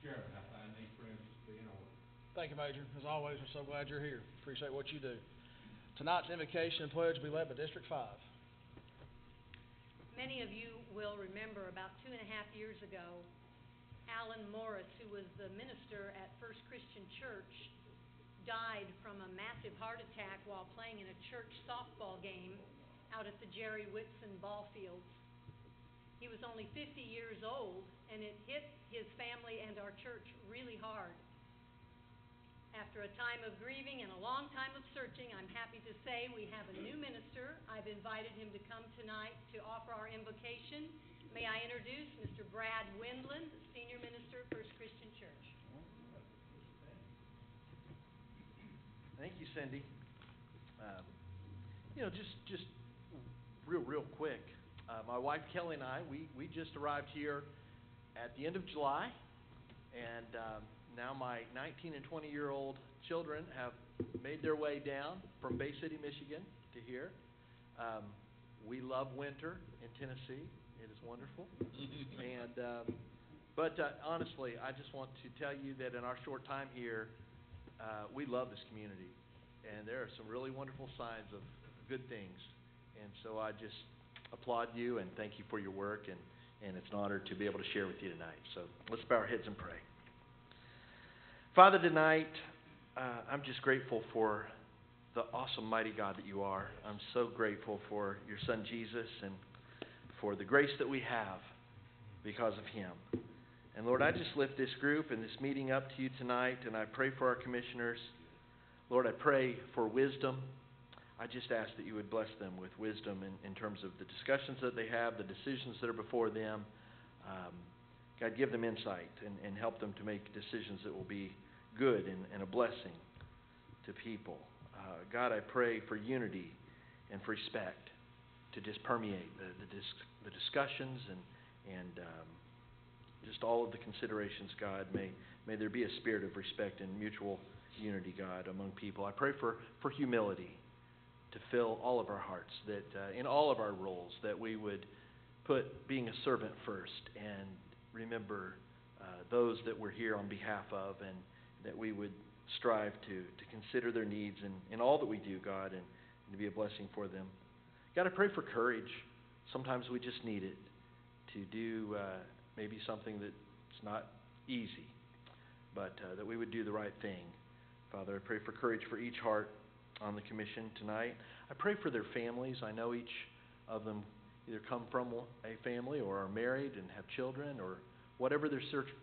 Chairman, I find these premises to be in order. Thank you, Major. As always, we're so glad you're here. Appreciate what you do. Tonight's invocation and pledge will be led by District 5. Many of you will remember about 2.5 years ago, Alan Morris, who was the minister at First Christian Church, died from a massive heart attack while playing in a church softball game out at the Jerry Whitson ball fields. He was only 50 years old, and it hit his family and our church really hard. After a time of grieving and a long time of searching, I'm happy to say we have a new minister. I've invited him to come tonight to offer our invocation. May I introduce Mr. Brad Windland, Senior Minister at First Christian Church. Thank you, Cindy. Just real quick. My wife Kelly and I, we just arrived here at the end of July, and now my 19 and 20-year-old children have made their way down from Bay City, Michigan to here. We love winter in Tennessee. It is wonderful. But honestly, I just want to tell you that in our short time here, we love this community. And there are some really wonderful signs of good things. And so I just applaud you and thank you for your work. And it's an honor to be able to share with you tonight. So let's bow our heads and pray. Father, tonight, I'm just grateful for the awesome, mighty God that you are. I'm so grateful for your Son, Jesus, and for the grace that we have because of him. And Lord, I just lift this group and this meeting up to you tonight, and I pray for our commissioners. Lord, I pray for wisdom. I just ask that you would bless them with wisdom in terms of the discussions that they have, the decisions that are before them. God, give them insight and help them to make decisions that will be good and a blessing to people. God, I pray for unity and for respect to just permeate the discussions and just all of the considerations, God. May there be a spirit of respect and mutual unity, God, among people. I pray for humility to fill all of our hearts, that in all of our roles, that we would put being a servant first and remember those that we're here on behalf of, and that we would strive to consider their needs in all that we do, God, and to be a blessing for them. God, I pray for courage. Sometimes we just need it to do maybe something that's not easy, but that we would do the right thing. Father, I pray for courage for each heart on the commission tonight. I pray for their families. I know each of them either come from a family or are married and have children, or whatever their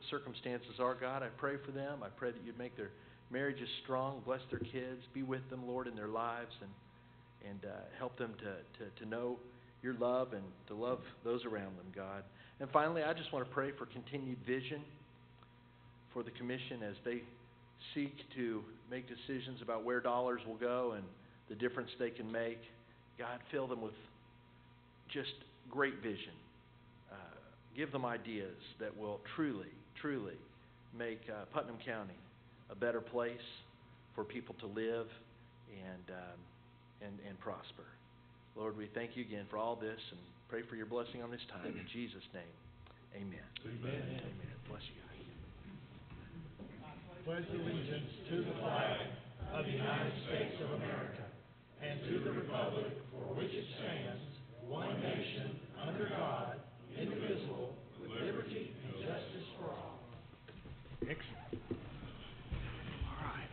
circumstances are, God, I pray for them. I pray that you'd make their marriages strong, bless their kids, be with them, Lord, in their lives, and help them to know your love and to love those around them, God. And finally, I just want to pray for continued vision for the commission as they seek to make decisions about where dollars will go and the difference they can make. God, fill them with just great vision. Give them ideas that will truly make Putnam County a better place for people to live and prosper. Lord, we thank you again for all this and pray for your blessing on this time. In Jesus' name, amen. Amen. Amen. Bless you guys. Pledge allegiance to the flag of the United States of America and to the republic for which it stands, one nation, under God, indivisible, with liberty and justice for all. Excellent. All right.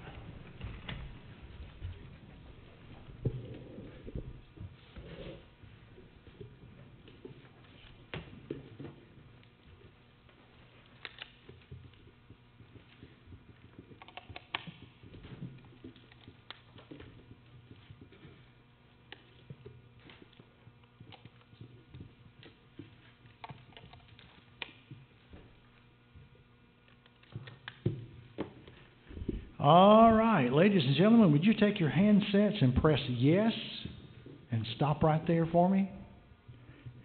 All right, ladies and gentlemen, would you take your handsets and press yes and stop right there for me?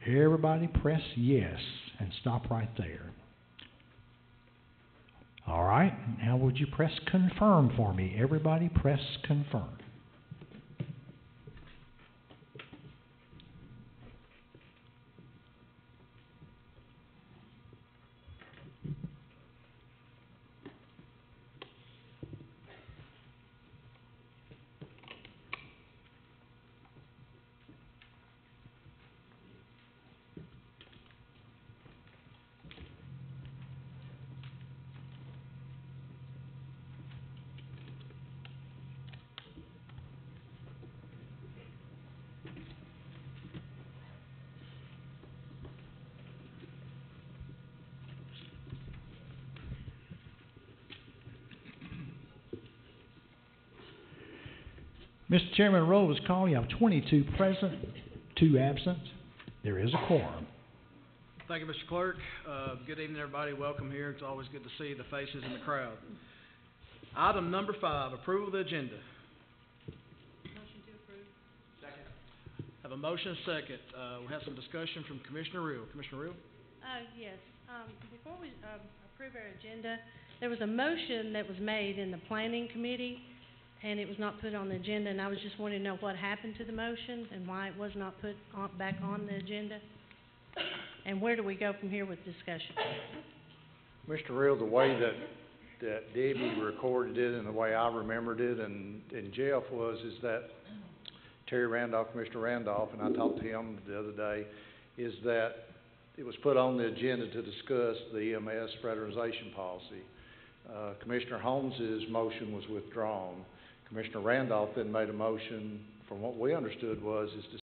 Everybody press yes and stop right there. All right, now would you press confirm for me? Everybody press confirm. Mr. Chairman, roll is called. You have 22 present, 2 absent. There is a quorum. Thank you, Mr. Clerk. Good evening, everybody. Welcome here. It's always good to see the faces in the crowd. Item number 5, approval of the agenda. Motion to approve. Have a motion and second. We'll have some discussion from Commissioner Reel. Commissioner Reel? Yes, before we, approve our agenda, there was a motion that was made in the planning committee, and it was not put on the agenda, and I was just wanting to know what happened to the motion and why it was not put on, back on the agenda. And where do we go from here with discussion? Mr. Real, the way that Debbie recorded it and the way I remembered it and Jeff is that Terry Randolph, Commissioner Randolph, and I talked to him the other day, is that it was put on the agenda to discuss the EMS fraternization policy. Commissioner Holmes's motion was withdrawn. Commissioner Randolph then made a motion, from what we understood is to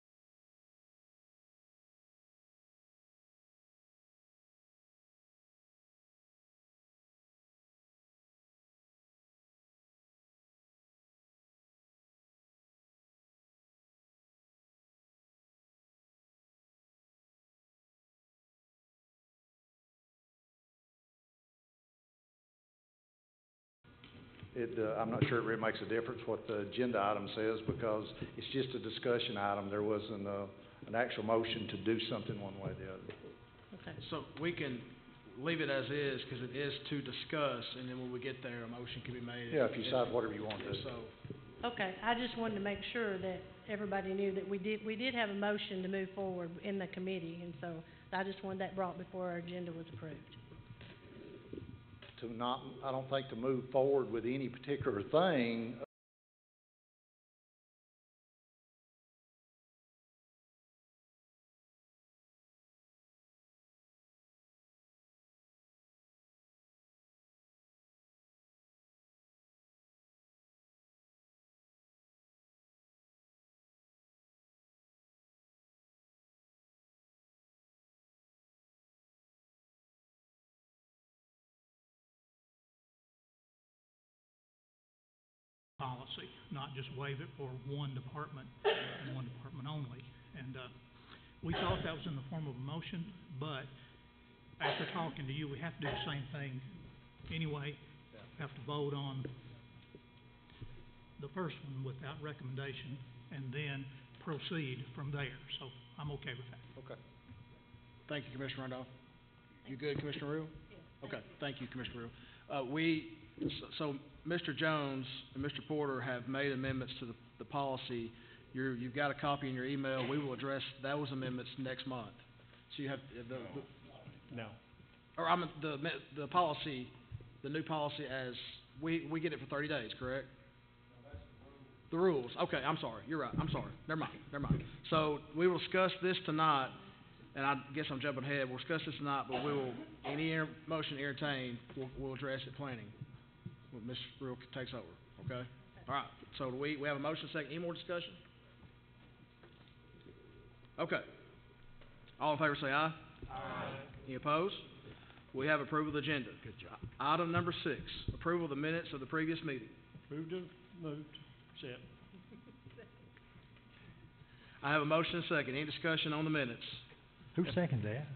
I'm not sure it really makes a difference what the agenda item says because it's just a discussion item. There wasn't an actual motion to do something one way or the other. Okay. So we can leave it as is because it is to discuss, and then when we get there, a motion can be made. Yeah, if you decide whatever you want to do. So, Okay, I just wanted to make sure that everybody knew that we did have a motion to move forward in the committee, and so I just wanted that brought before our agenda was approved. I don't think to move forward with any particular thing. Policy, not just waive it for one department and one department only. And we thought that was in the form of a motion, but after talking to you, we have to do the same thing anyway. We have to vote on the first one without recommendation and then proceed from there. So I'm okay with that. okay. Thank you, Commissioner Randolph. You good, Commissioner Reel? Yes. Okay, thank you, Commissioner Reel. So Mr. Jones and Mr. Porter have made amendments to the policy. You've got a copy in your email. We will address those amendments next month. So you have No. or the policy, the new policy as we get it for 30 days, correct? The rules. Okay, I'm sorry. You're right. I'm sorry. Never mind. So we will discuss this tonight, and I guess I'm jumping ahead. We'll discuss this tonight, but we will, any motion entertained, we'll address it planning. When Ms. Reel takes over, okay? All right, so we have a motion second. Any more discussion? Okay. All in favor say aye. Aye. Any opposed? We have approval of the agenda. Good job. Item number 6, approval of the minutes of the previous meeting. Moved. Set. I have a motion and second. Any discussion on the minutes? Who seconded that?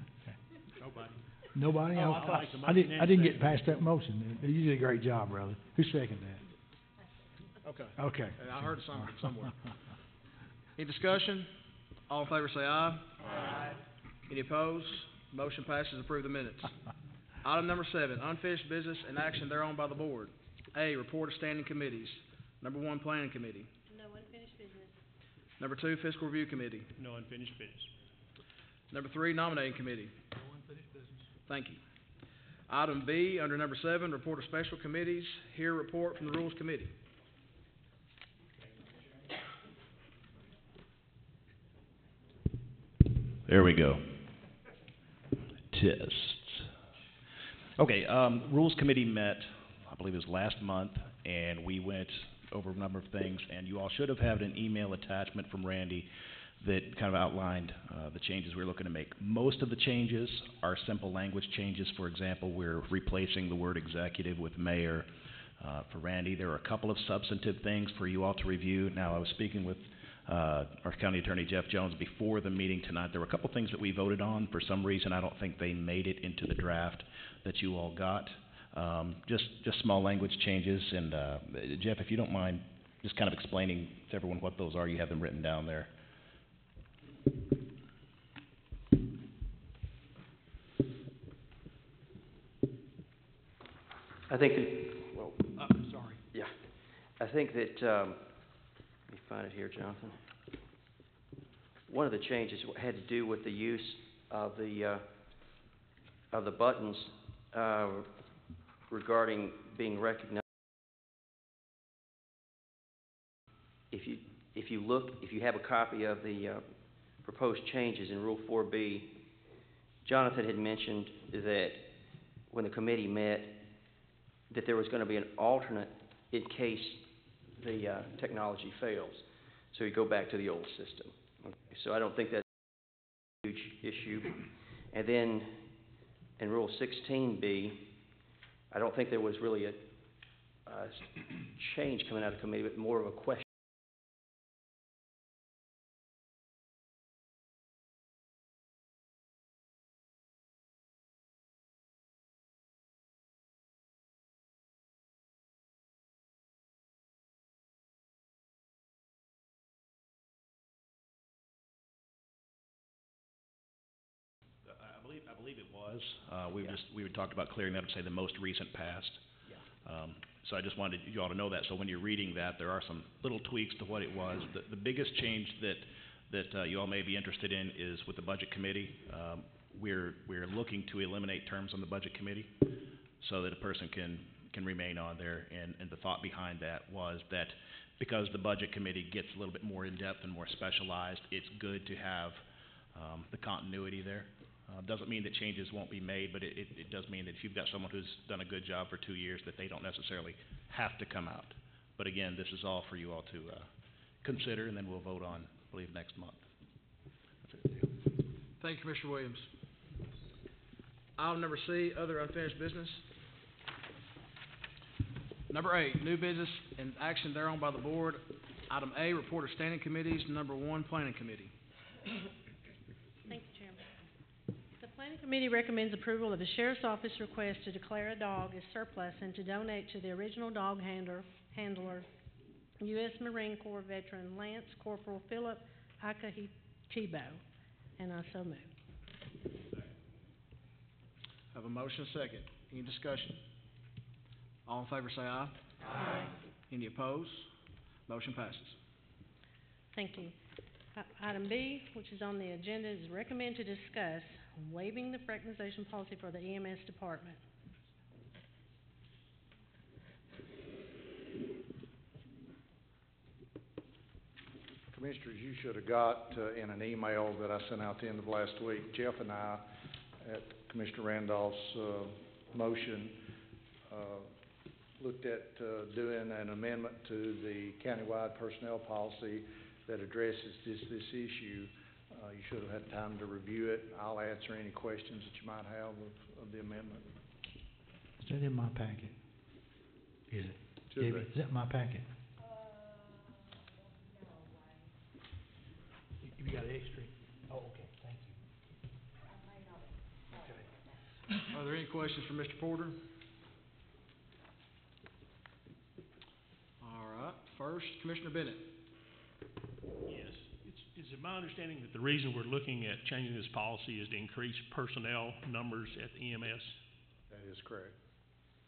Nobody. Nobody? Oh, I like the I motion didn't and get past that motion. You did a great job, brother. Who seconded that? Okay. Okay. I heard something somewhere. Any discussion? All in favor say aye. Aye. Any opposed? Motion passes. Approve the minutes. Item number 7, unfinished business and action thereon by the board. A, report of standing committees. Number 1, planning committee. No unfinished business. Number 2, fiscal review committee. No unfinished business. Number 3, nominating committee. No unfinished business. Thank you. Item B, under number 7, report of special committees. Hear report from the Rules Committee. There we go. Test. Okay, Rules Committee met, I believe it was last month, and we went over a number of things, and you all should have had an email attachment from Randy that kind of outlined the changes we're looking to make. Most of the changes are simple language changes. For example, we're replacing the word executive with mayor. for Randy. There are a couple of substantive things for you all to review. Now, I was speaking with our County Attorney Jeff Jones before the meeting tonight. There were a couple things that we voted on. For some reason, I don't think they made it into the draft that you all got. Just small language changes. And Jeff, if you don't mind just kind of explaining to everyone what those are, you have them written down there. I think that, well, Sorry. yeah, I think that, let me find it here, Jonathan. One of the changes had to do with the use of the buttons regarding being recognized. If you have a copy of the proposed changes in Rule 4B, Jonathan had mentioned that when the committee met, that there was going to be an alternate in case the technology fails. So you go back to the old system. Okay. So I don't think that's a huge issue. And then in Rule 16B, I don't think there was really a change coming out of committee, but more of a question. I believe it was. We talked about clearing up to say the most recent past. Yeah. So I just wanted you all to know that. So when you're reading that, there are some little tweaks to what it was. The biggest change that you all may be interested in is with the budget committee. We're looking to eliminate terms on the budget committee so that a person can remain on there. And the thought behind that was that because the budget committee gets a little bit more in depth and more specialized, it's good to have the continuity there. Doesn't mean that changes won't be made, but it does mean that if you've got someone who's done a good job for 2 years, that they don't necessarily have to come out. But again, this is all for you all to consider, and then we'll vote on, I believe, next month. That's it. Thank you, Commissioner Williams. Item number C, other unfinished business. Number 8, new business and action thereon by the board. Item A, report of standing committees. Number 1, planning committee. Thank you, Chairman. The Planning Committee recommends approval of the Sheriff's Office request to declare a dog as surplus and to donate to the original dog handler, U.S. Marine Corps veteran Lance Corporal Philip Akahichibo. And I so move. Have a motion second. Any discussion? All in favor say aye. Aye. Any opposed? Motion passes. Thank you. Item B, which is on the agenda, is recommend to discuss waiving the fraternization policy for the EMS department. Commissioners, you should have got in an email that I sent out the end of last week, Jeff and I, at Commissioner Randolph's motion, looked at doing an amendment to the countywide personnel policy that addresses this issue. You should have had time to review it. I'll answer any questions that you might have of the amendment. Is that in my packet? Is it? Should David, be. is that in my packet? You got an extra? Oh, okay, thank you. Okay. Are there any questions for Mr. Porter? All right. First, Commissioner Bennett. Yes. Is it my understanding that the reason we're looking at changing this policy is to increase personnel numbers at the EMS? That is correct.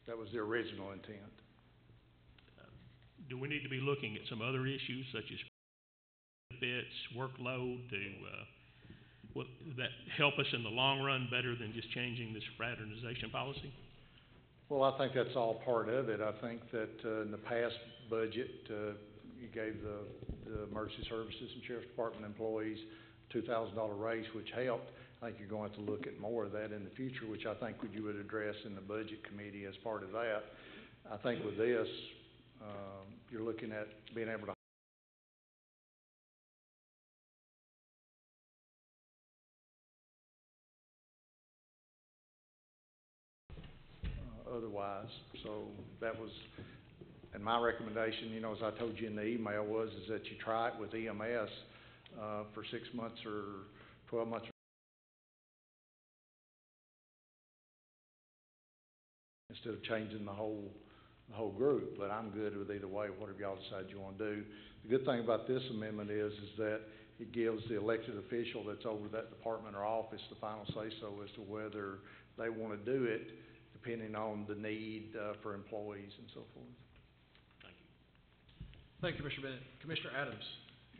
That was the original intent. Do we need to be looking at some other issues such as benefits, workload, will that help us in the long run better than just changing this fraternization policy? Well, I think that's all part of it. I think that in the past budget, you gave the emergency services and sheriff's department employees $2,000 raise, which helped. I think you're going to have to look at more of that in the future, which I think you would address in the budget committee as part of that. I think with this, you're looking at being able to otherwise. So that was And my recommendation, you know, as I told you in the email, is that you try it with EMS, for 6 months or 12 months. Instead of changing the whole group, but I'm good with either way, whatever y'all decide you want to do. The good thing about this amendment is that it gives the elected official that's over that department or office the final say-so as to whether they want to do it, depending on the need, for employees and so forth. Thank you, Mr. Bennett. Commissioner Adams.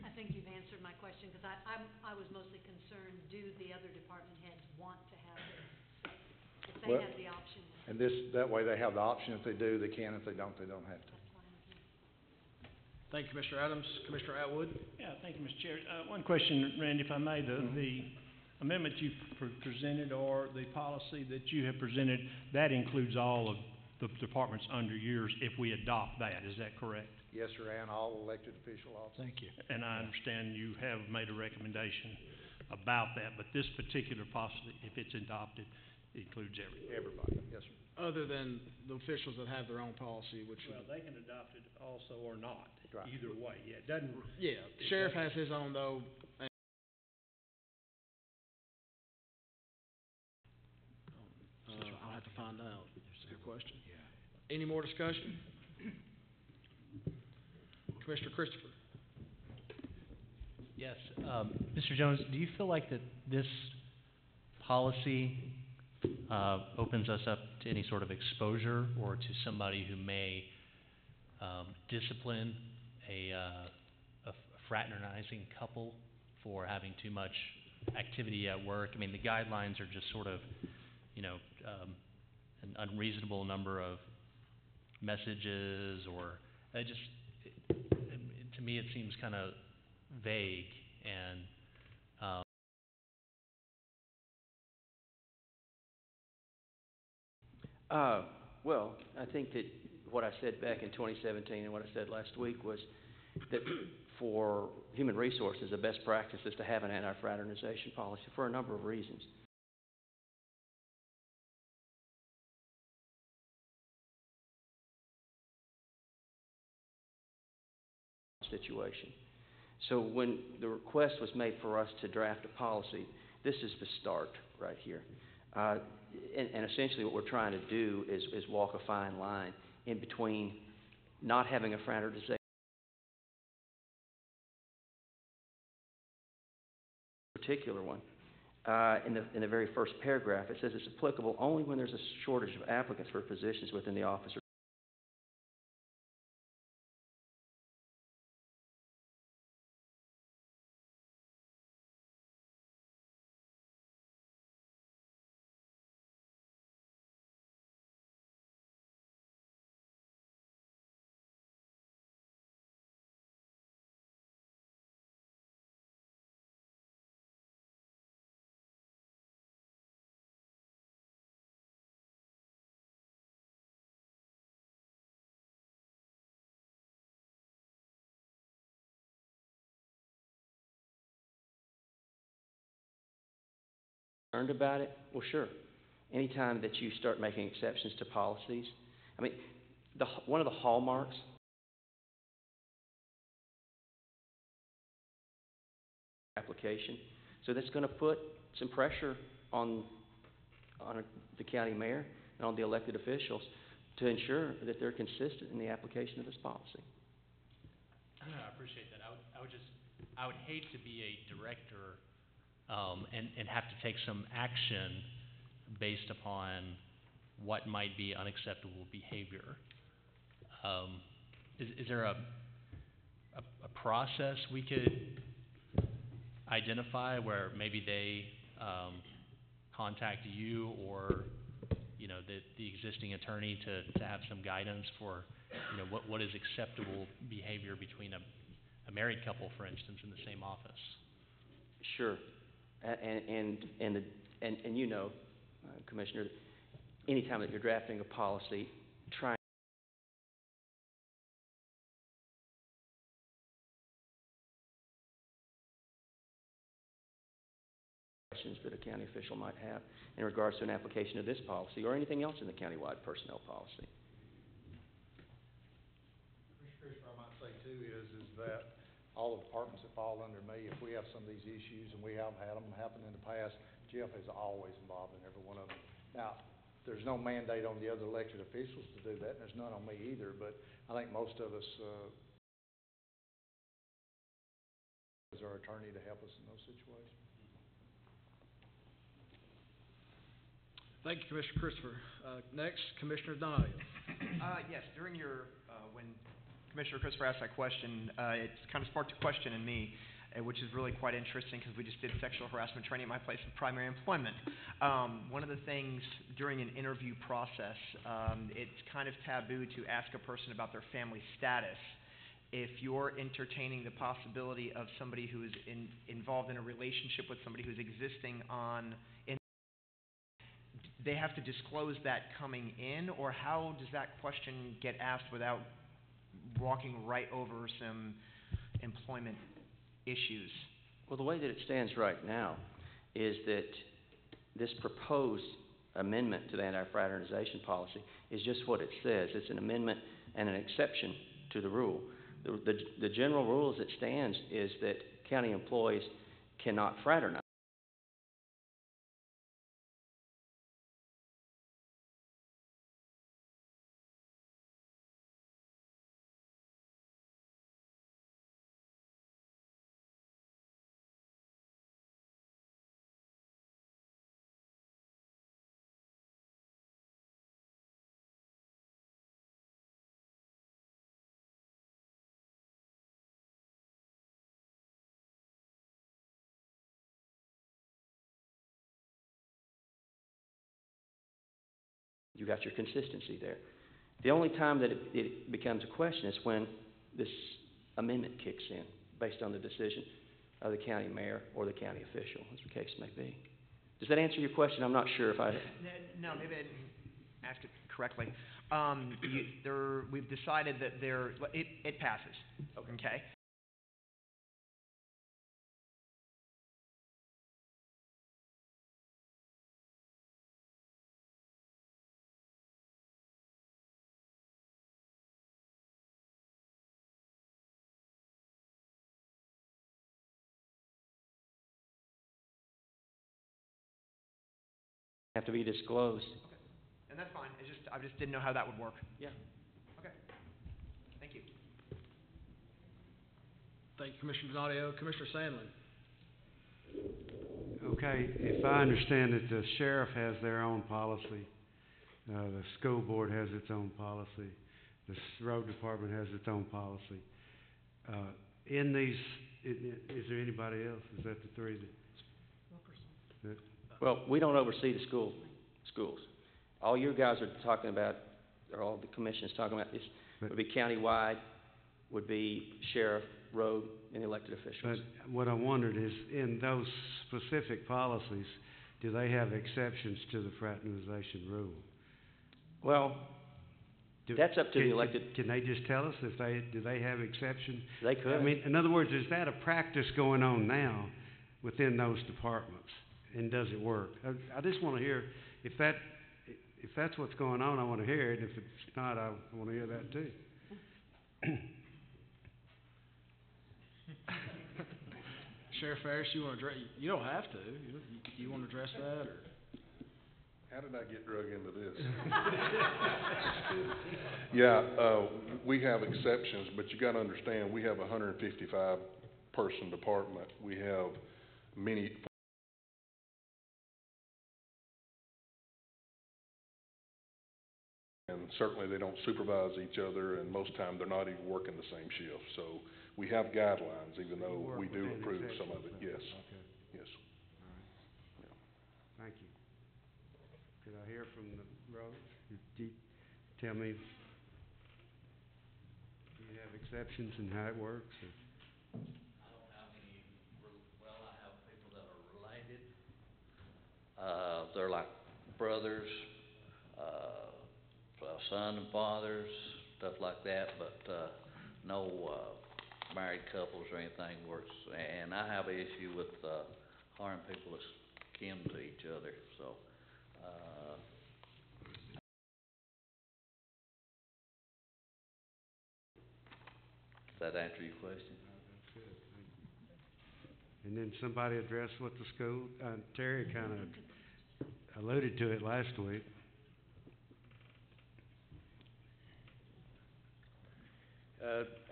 I think you've answered my question, because I was mostly concerned, do the other department heads want to have this? If they Well, have the option. And that way they have the option. If they do, they can. If they don't have to. That's fine with me. Thank you, Mr. Adams. Commissioner Atwood. Yeah, thank you, Mr. Chair. One question, Randy, if I may. The amendment you presented, or the policy that you have presented, that includes all of the departments under yours if we adopt that. Is that correct? Yes, sir, and all elected official officers. Thank you. And I understand you have made a recommendation about that, but this particular policy, if it's adopted, includes Everybody, yes, sir. Other than the officials that have their own policy, which Well, they can adopt it also or not, Right. either way. Yeah, it doesn't. yeah, the sheriff has his own though. And I'll have to find out. That's a good question. Any more discussion? Commissioner Christopher. Yes, Mr. Jones, do you feel like that this policy opens us up to any sort of exposure, or to somebody who may discipline a fraternizing couple for having too much activity at work? I mean, the guidelines are just sort of, you know, an unreasonable number of messages, or to me it seems kind of vague, and well, I think that what I said back in 2017 and what I said last week was that for human resources, the best practice is to have an anti-fraternization policy for a number of reasons. Situation. So when the request was made for us to draft a policy, this is the start right here. And essentially what we're trying to do is walk a fine line in between not having a fraternization, particular one. In the very first paragraph, it says it's applicable only when there's a shortage of applicants for positions within the office or concerned about it? Well, sure. Anytime that you start making exceptions to policies, I mean, one of the hallmarks application, so that's going to put some pressure on the county mayor and on the elected officials to ensure that they're consistent in the application of this policy. I appreciate that. I would hate to be a director and have to take some action based upon what might be unacceptable behavior. Is there a process we could identify where maybe they contact you, or you know, the existing attorney to have some guidance for, you know, what is acceptable behavior between a married couple, for instance, in the same office? Sure. And you know, Commissioner, anytime that you're drafting a policy, try questions that a county official might have in regards to an application of this policy or anything else in the countywide personnel policy. Christopher, I might say too is that all the departments that fall under me, if we have some of these issues, and we have had them happen in the past, Jeff is always involved in every one of them. Now, there's no mandate on the other elected officials to do that, and there's none on me either, but I think most of us, as our attorney to help us in those situations. Thank you, Commissioner Christopher. Next, Commissioner Donoghue. Yes, during your, when Commissioner Christopher asked that question, it kind of sparked a question in me, which is really quite interesting because we just did sexual harassment training at my place of primary employment. One of the things during an interview process, it's kind of taboo to ask a person about their family status. If you're entertaining the possibility of somebody who is involved in a relationship with somebody who's existing they have to disclose that coming in, or how does that question get asked without walking right over some employment issues? Well, the way that it stands right now is that this proposed amendment to the anti-fraternization policy is just what it says. It's an amendment and an exception to the rule. The general rule as it stands is that county employees cannot fraternize. You got your consistency there. The only time that it becomes a question is when this amendment kicks in, based on the decision of the county mayor or the county official, as the case may be. Does that answer your question? I'm not sure if I... No, maybe I didn't ask it correctly. We've decided that it passes, okay? Have to be disclosed. Okay. And that's fine. I just didn't know how that would work. Yeah. Okay. Thank you. Thank you, Commissioner Donoghue. Commissioner Sandlin. Okay, if I understand it, the sheriff has their own policy, the school board has its own policy, the road department has its own policy. In these, is there anybody else? Is that the three that Well, we don't oversee the schools. All you guys are talking about, or all the commission is talking about, would be countywide, would be sheriff, road, and elected officials. But what I wondered is, in those specific policies, do they have exceptions to the fraternization rule? Well, that's up to the elected. Can they just tell us do they have exceptions? They could. I mean, in other words, is that a practice going on now within those departments? And does it work? I just want to hear if that's what's going on. I want to hear it. If it's not, I want to hear that too. Sheriff Ferris, you want to address? You don't have to. You want to address that, or? How did I get drug into this? Yeah, we have exceptions, but you got to understand we have a 155 person department. We have many. And certainly they don't supervise each other, and most time they're not even working the same shift. So we have guidelines, even though we do approve some of it. Yes. Okay. Yes. All right. Yeah. Thank you. Could I hear from the road? Tell me, do you have exceptions and how it works? Or? I don't have any. Well, I have people that are related. They're like brothers. Son and fathers, stuff like that, but no married couples or anything works. And I have an issue with harming people that's kin to each other. So that answer your question? That's good, thank you. And then somebody addressed what the school, Terry kind of alluded to it last week.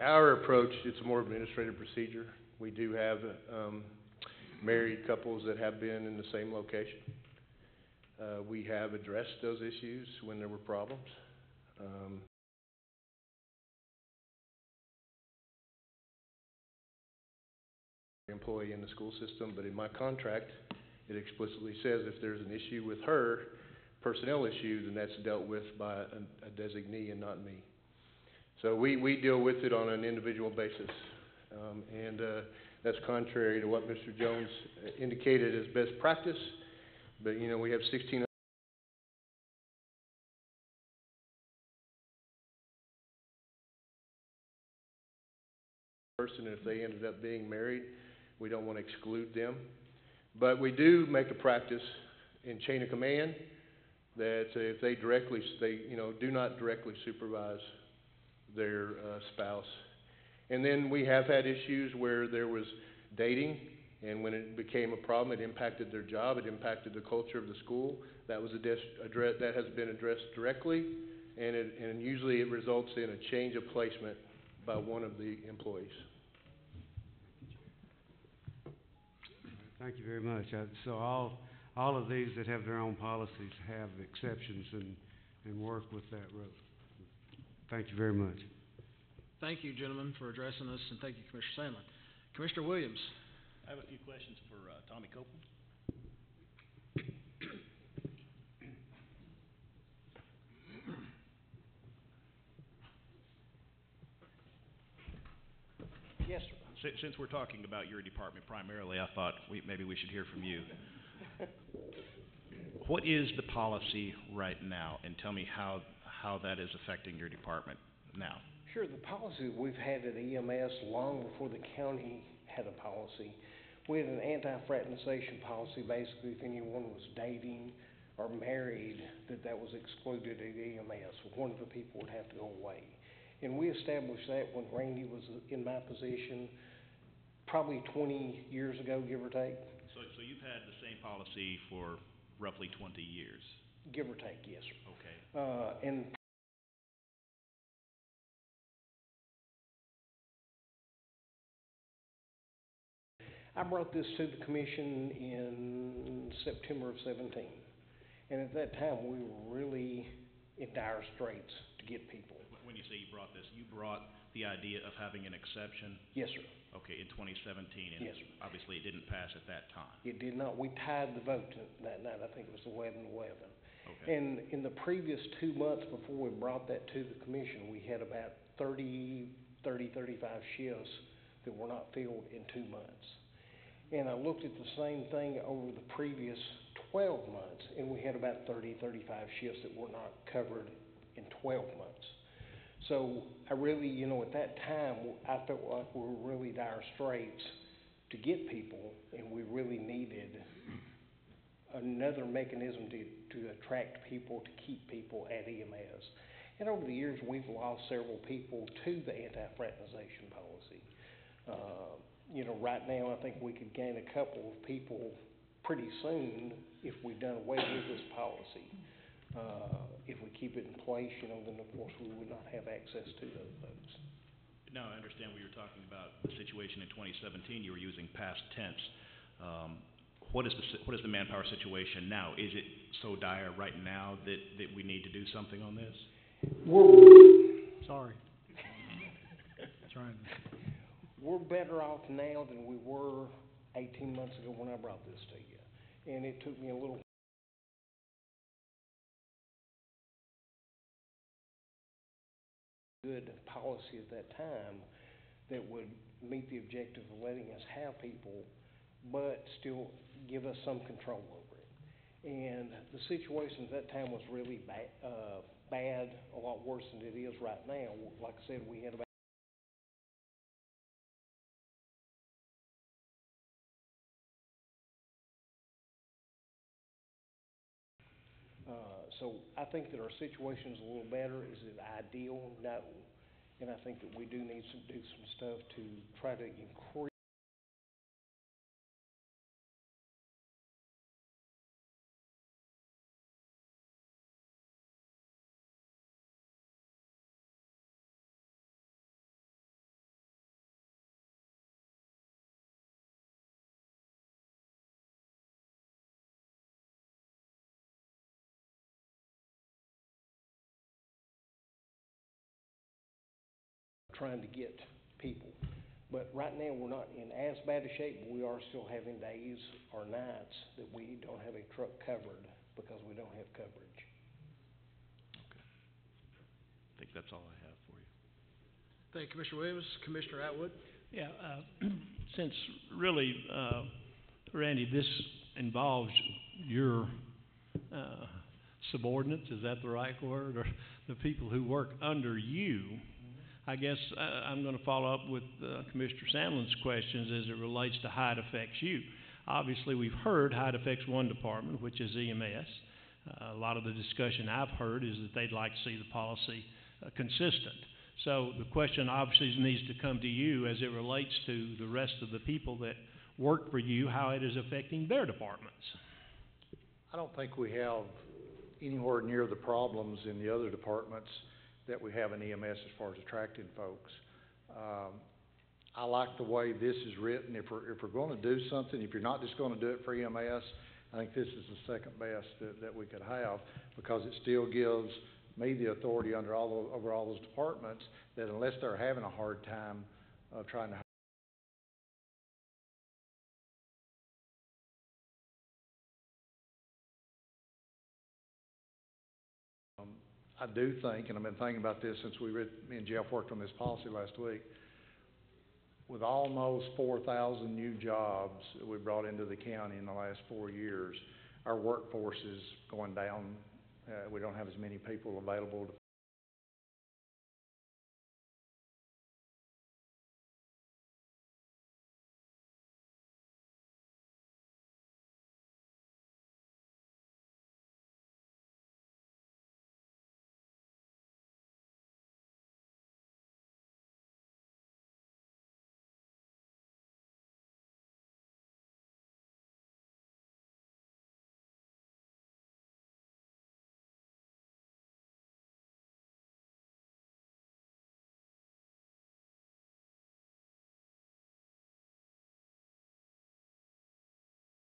Our approach, it's a more administrative procedure. We do have married couples that have been in the same location. We have addressed those issues when there were problems. Employee in the school system, but in my contract, it explicitly says if there's an issue with her, personnel issue, then that's dealt with by a designee and not me. So we deal with it on an individual basis, and that's contrary to what Mr. Jones indicated as best practice. But you know, we have 16 person, and if they ended up being married, we don't want to exclude them. But we do make a practice in chain of command that if they do not directly supervise their spouse. And then we have had issues where there was dating, and when it became a problem, it impacted their job, it impacted the culture of the school. That was that has been addressed directly, and usually it results in a change of placement by one of the employees. Thank you very much. So all of these that have their own policies have exceptions and work with that rule. Thank you very much. Thank you, gentlemen, for addressing us, and thank you, Commissioner Sandlin. Commissioner Williams. I have a few questions for Tommy Copeland. Yes, sir. Since we're talking about your department primarily, I thought maybe we should hear from you. What is the policy right now, and tell me how that is affecting your department now? Sure. The policy that we've had at EMS long before the county had a policy. We had an anti-fraternization policy. Basically, if anyone was dating or married, that was excluded at EMS. One of the people would have to go away. And we established that when Randy was in my position, probably 20 years ago, give or take. So you've had the same policy for roughly 20 years? Give or take, yes, sir. Okay. And I brought this to the commission in September of 17. And at that time, we were really in dire straits to get people. When you say you brought this, you brought the idea of having an exception? Yes, sir. Okay, in 2017, and yes, sir. Obviously it didn't pass at that time. It did not. We tied the vote that night. I think it was 11-11. Okay. And in the previous 2 months before we brought that to the commission, we had about 35 shifts that were not filled in 2 months. And I looked at the same thing over the previous 12 months, and we had about 35 shifts that were not covered in 12 months. So I really, at that time, I felt like we were really dire straits to get people, and we really needed another mechanism to attract people, to keep people at EMS. And over the years, we've lost several people to the anti-fraternization policy. Right now, I think we could gain a couple of people pretty soon if we've done away with this policy. If we keep it in place, then of course we would not have access to those folks. Now, I understand we were talking about the situation in 2017. You were using past tense. What is the manpower situation now? Is it so dire right now that we need to do something on this? Sorry. We're better off now than we were 18 months ago when I brought this to you. And it took me a little good policy at that time that would meet the objective of letting us have people, but still give us some control over it. And the situation at that time was really bad, a lot worse than it is right now. Like I said, we had about so I think that our situation is a little better. Is it ideal? No. And I think that we do need to do some stuff to try to increase trying to get people. But right now, we're not in as bad a shape, but we are still having days or nights that we don't have a truck covered because we don't have coverage. I think that's all I have for you. Thank you, Commissioner Williams. Commissioner Atwood? Yeah, since really, Randy, this involves your subordinates, is that the right word, or the people who work under you, I guess I'm going to follow up with Commissioner Sandlin's questions as it relates to how it affects you. Obviously, we've heard how it affects one department, which is EMS. A lot of the discussion I've heard is that they'd like to see the policy consistent. So the question obviously needs to come to you as it relates to the rest of the people that work for you, how it is affecting their departments. I don't think we have anywhere near the problems in the other departments that we have in EMS as far as attracting folks. I like the way this is written. If we're going to do something, if you're not just going to do it for EMS, I think this is the second best that we could have, because it still gives me the authority over all those departments, that unless they're having a hard time trying to I do think, and I've been thinking about this since me and Jeff worked on this policy last week, with almost 4,000 new jobs that we brought into the county in the last 4 years, our workforce is going down. We don't have as many people available to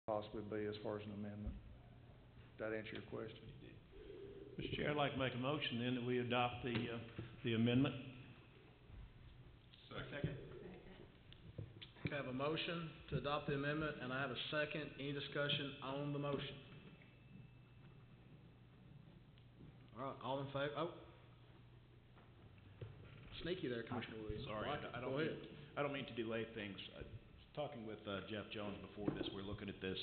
possibly be as far as an amendment. Did that answer your question? Mr. Chair, I'd like to make a motion then that we adopt the amendment. Second. I have a motion to adopt the amendment, and I have a second. Any discussion on the motion? All right, all in favor? Oh. Sneaky there, Commissioner Williams. Sorry, I don't mean to delay things. Talking with Jeff Jones before this, we're looking at this.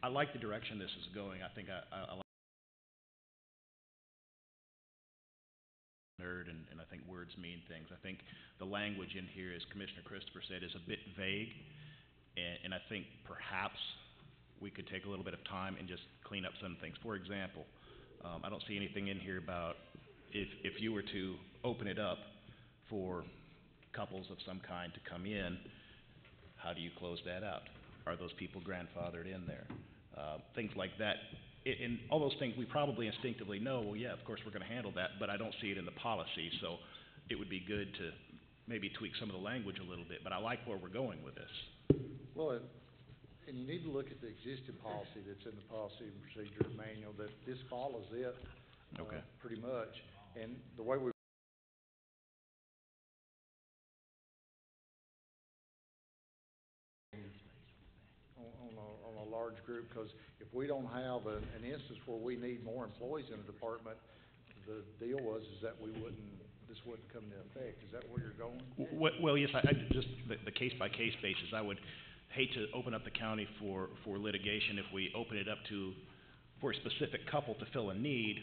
I like the direction this is going. I think I like nerd, and I think words mean things. I think the language in here, as Commissioner Christopher said, is a bit vague, and I think perhaps we could take a little bit of time and just clean up some things. For example, I don't see anything in here about if you were to open it up for couples of some kind to come in, how do you close that out? Are those people grandfathered in there? Things like that. And all those things we probably instinctively know, well, yeah, of course we're going to handle that, but I don't see it in the policy, so it would be good to maybe tweak some of the language a little bit, but I like where we're going with this. Well, and you need to look at the existing policy that's in the policy and procedure manual, that this follows it pretty much. And the way we on a large group, because if we don't have an instance where we need more employees in a department, the deal is that this wouldn't come into effect. Is that where you're going? Well, yes, I just the case-by-case basis. I would hate to open up the county for litigation if we open it up for a specific couple to fill a need,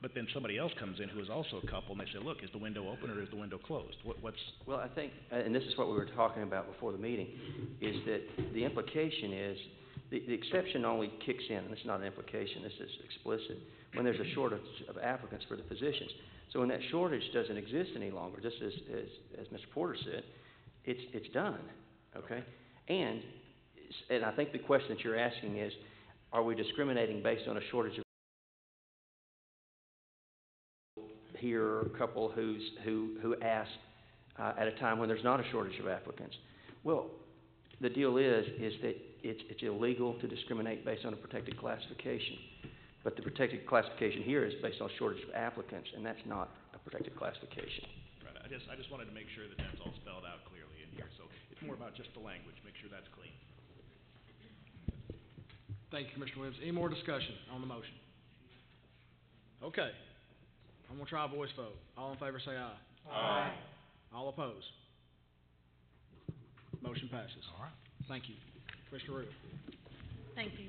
but then somebody else comes in who is also a couple, and they say, look, is the window open or is the window closed? Well, I think, and this is what we were talking about before the meeting, is that the implication is The exception only kicks in, and it's not an implication, this is explicit, when there's a shortage of applicants for the positions. So when that shortage doesn't exist any longer, just as Mr. Porter said, it's done, okay? And I think the question that you're asking is, are we discriminating based on a shortage of here, a couple who asked at a time when there's not a shortage of applicants? Well, the deal is that it's illegal to discriminate based on a protected classification. But the protected classification here is based on shortage of applicants, and that's not a protected classification. Right, I just wanted to make sure that that's all spelled out clearly in here, so it's more about just the language, make sure that's clean. Thank you, Commissioner Williams. Any more discussion on the motion? Okay. I'm gonna try a voice vote. All in favor say aye. Aye. All opposed? Motion passes. All right. Thank you. Commissioner Rue. Thank you.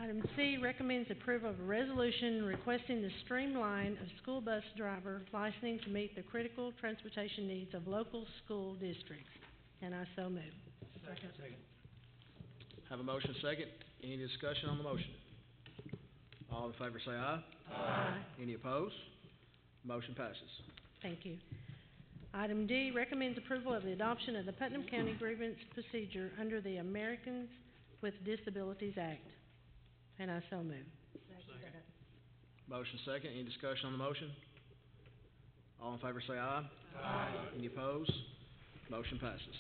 Item C recommends approval of a resolution requesting the streamline of school bus driver licensing to meet the critical transportation needs of local school districts. And I so move. Second. Have a motion second. Any discussion on the motion? All in favor say aye. Aye. Any opposed? Motion passes. Thank you. Item D recommends approval of the adoption of the Putnam County Grievance Procedure under the Americans with Disabilities Act. And I so move. Second. Motion second. Any discussion on the motion? All in favor say aye. Aye. Any opposed? Motion passes.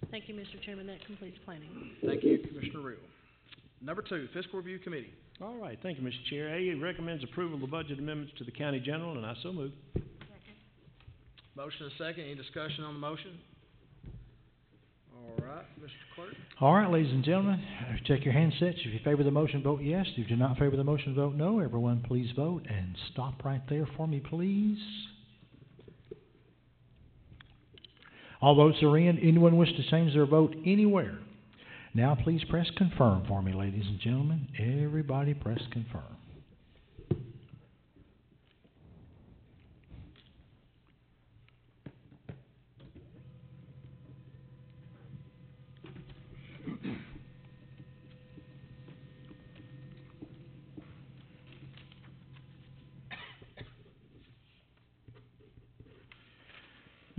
Thank you, Mr. Chairman. That completes planning. Thank you, Commissioner Reel. Number 2, Fiscal Review Committee. All right, thank you, Mr. Chair. A recommends approval of the budget amendments to the county general, and I so move. Motion and second. Any discussion on the motion? All right, Mr. Clerk. All right, ladies and gentlemen, check your handsets. If you favor the motion, vote yes. If you do not favor the motion, vote no. Everyone, please vote, and stop right there for me, please. All votes are in. Anyone wish to change their vote anywhere? Now, please press confirm for me, ladies and gentlemen. Everybody press confirm.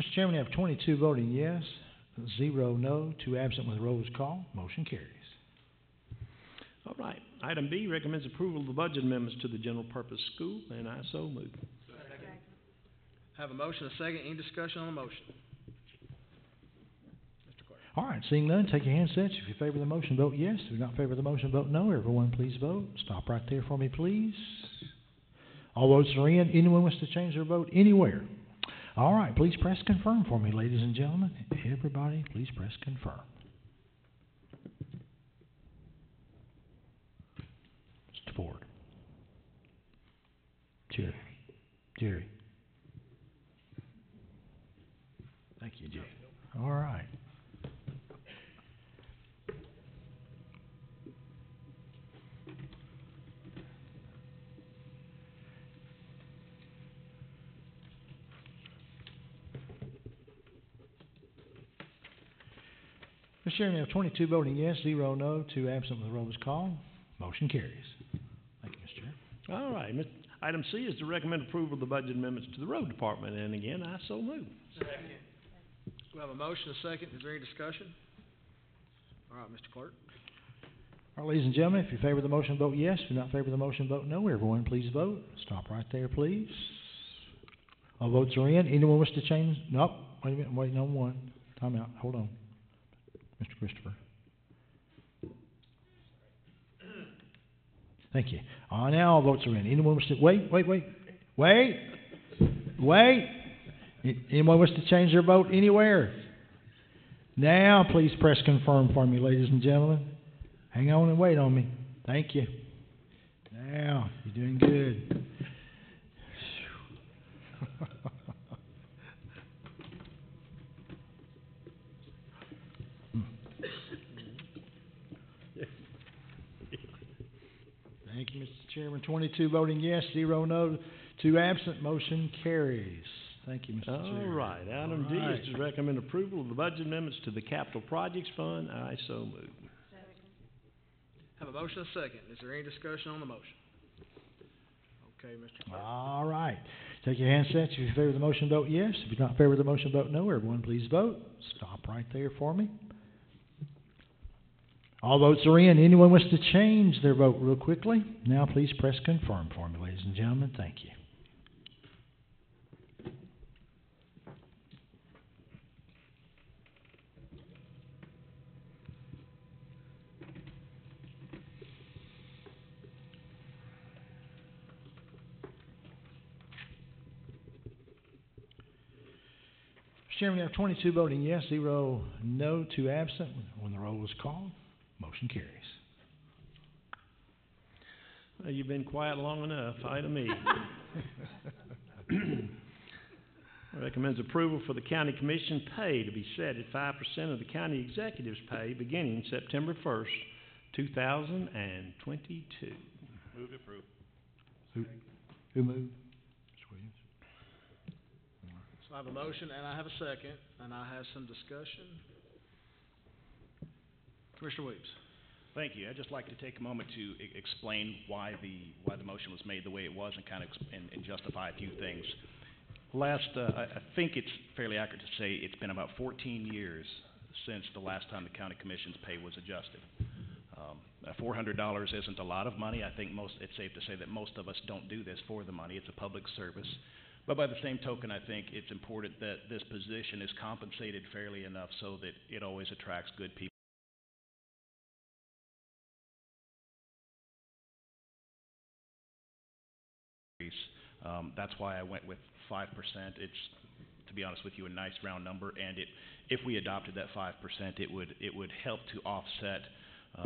Mr. Chairman, we have 22 voting yes, 0 no, 2 absent with roll call. Motion carries. All right. Item B recommends approval of the budget amendments to the general purpose school, and I so move. Second. Have a motion and second. Any discussion on the motion? Mr. Clerk. All right, seeing none, take your handsets. If you favor the motion, vote yes. If you do not favor the motion, vote no. Everyone, please vote. Stop right there for me, please. All votes are in. Anyone wish to change their vote anywhere? All right, please press confirm for me, ladies and gentlemen. Everybody, please press confirm. Mr. Ford. Jerry. Thank you, Jerry. All right. Mr. Chairman, we have 22 voting yes, 0 no, 2 absent with the roll is called. Motion carries. Thank you, Mr. Chair. All right. Item C is to recommend approval of the budget amendments to the road department, and again, I so move. Second. We have a motion and a second. Is there any discussion? All right, Mr. Clerk. All right, ladies and gentlemen, if you favor the motion, vote yes. If you do not favor the motion, vote no. Everyone, please vote. Stop right there, please. All votes are in. Anyone wish to change? Nope. Wait a minute. Waiting on one. Time out. Hold on. Mr. Christopher. Thank you. Now all votes are in. Anyone wish to... Wait. Anyone wish to change their vote anywhere? Now please press confirm for me, ladies and gentlemen. Hang on and wait on me. Thank you. Now, you're doing good. Thank you, Mr. Chairman. 22 voting yes, 0 no, 2 absent. Motion carries. Thank you, Mr. Chairman. All right. Item D is to recommend approval of the budget amendments to the capital projects fund. I so move. Have a motion and a second. Is there any discussion on the motion? Okay, Mr. Clerk. All right. Take your handsets. If you're in favor of the motion, vote yes. If you're not in favor of the motion, vote no. Everyone, please vote. Stop right there for me. All votes are in. Anyone wish to change their vote real quickly? Now please press confirm for me, ladies and gentlemen. Thank you. Mr. Chairman, we have 22 voting yes, 0 no, 2 absent. When the roll is called, motion carries. Well, you've been quiet long enough. Item E. Recommends approval for the county commission pay to be set at 5% of the county executive's pay beginning September 1st, 2022. Move to approve. Who moved? Mr. Williams. So I have a motion and I have a second, and I have some discussion. Commissioner Williams. Thank you. I'd just like to take a moment to explain why the motion was made the way it was and kind of and justify a few things. I think it's fairly accurate to say it's been about 14 years since the last time the county commission's pay was adjusted. $400 isn't a lot of money. I think it's safe to say that most of us don't do this for the money. It's a public service. But by the same token, I think it's important that this position is compensated fairly enough so that it always attracts good people. That's why I went with 5%. It's, to be honest with you, a nice round number, and if we adopted that 5%, it would help to offset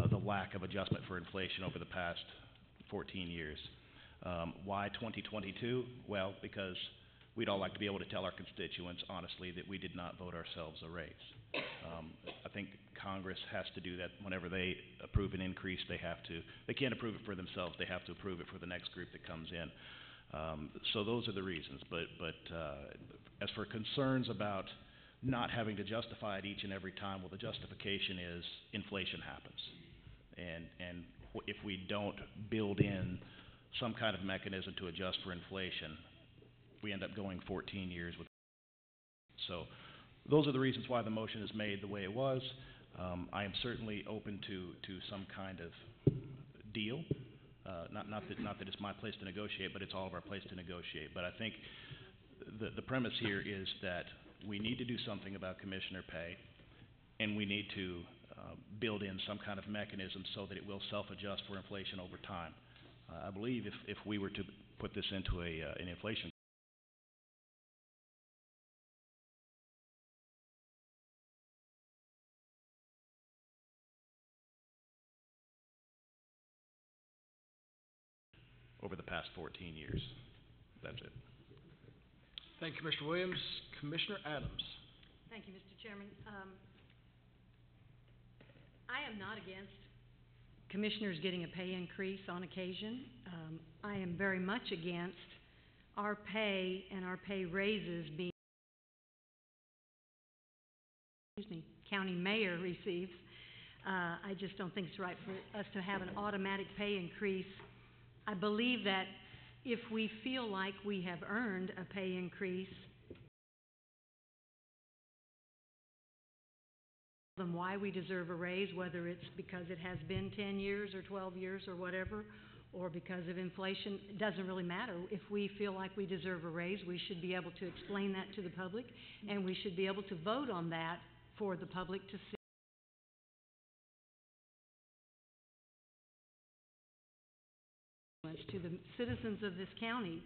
the lack of adjustment for inflation over the past 14 years. Why 2022? Well, because we'd all like to be able to tell our constituents honestly that we did not vote ourselves a raise. I think Congress has to do that whenever they approve an increase. They can't approve it for themselves. They have to approve it for the next group that comes in. So those are the reasons. But as for concerns about not having to justify it each and every time, well, the justification is inflation happens. And if we don't build in some kind of mechanism to adjust for inflation, we end up going 14 years with. So those are the reasons why the motion is made the way it was. I am certainly open to some kind of deal. Not that it's my place to negotiate, but it's all of our place to negotiate. But I think the premise here is that we need to do something about commissioner pay, and we need to build in some kind of mechanism so that it will self-adjust for inflation over time. I believe if we were to put this into an inflation over the past 14 years. That's it. Thank you, Mr. Williams. Commissioner Adams. Thank you, Mr. Chairman. I am not against commissioners getting a pay increase on occasion. I am very much against our pay and our pay raises being, county mayor receives. I just don't think it's right for us to have an automatic pay increase. I believe that if we feel like we have earned a pay increase, then why we deserve a raise, whether it's because it has been 10 years or 12 years or whatever, or because of inflation, it doesn't really matter. If we feel like we deserve a raise, we should be able to explain that to the public, and we should be able to vote on that for the public to see. To the citizens of this county,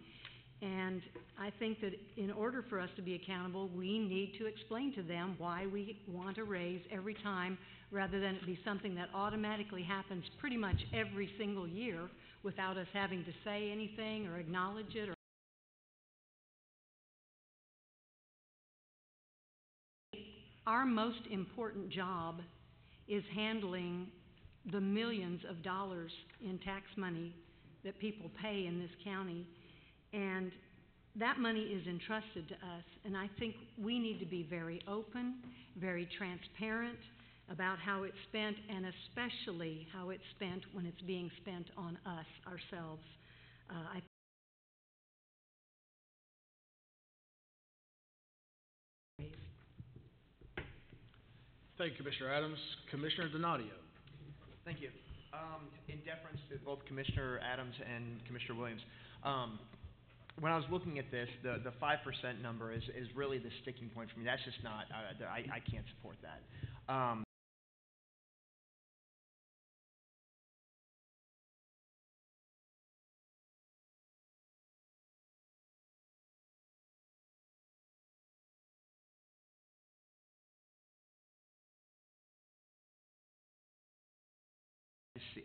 and I think that in order for us to be accountable, we need to explain to them why we want a raise every time, rather than it be something that automatically happens pretty much every single year without us having to say anything or acknowledge it. Our most important job is handling the millions of dollars in tax money that people pay in this county, and that money is entrusted to us, and I think we need to be very open, very transparent, about how it's spent, and especially how it's spent when it's being spent on us, ourselves. I Thank you, Commissioner Adams. Commissioner Donadio. Thank you. In deference to both Commissioner Adams and Commissioner Williams, when I was looking at this, the 5% number is really the sticking point for me. That's just not, I can't support that.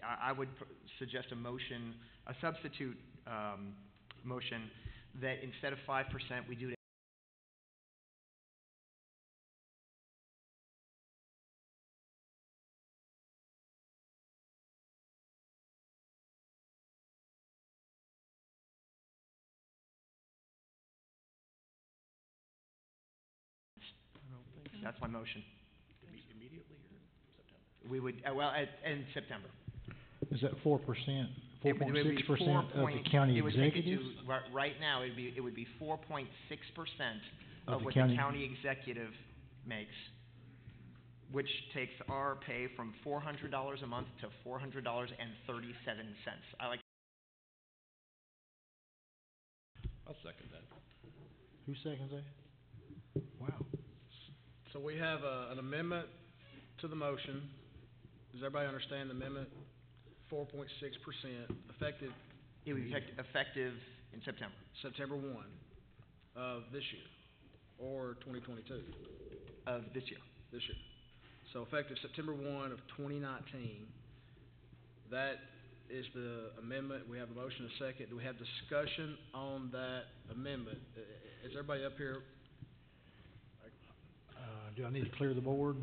I would suggest a motion, a substitute motion, that instead of 5%, we do it. That's my motion. Immediately or in September? We would, in September. Is that 4%, 4.6% of the county it would take it executives? to, right now, it would be 4.6% of what the county executive makes, which takes our pay from $400 a month to $400.37. I like. I'll second that. Who seconds that? Wow. So we have an amendment to the motion. Does everybody understand the amendment? 4.6% effective. It would be effective in September. September 1 of this year, or 2022. Of this year. This year. So effective September 1 of 2019. That is the amendment. We have a motion and a second. Do we have discussion on that amendment? Is everybody up here? Do I need to clear the board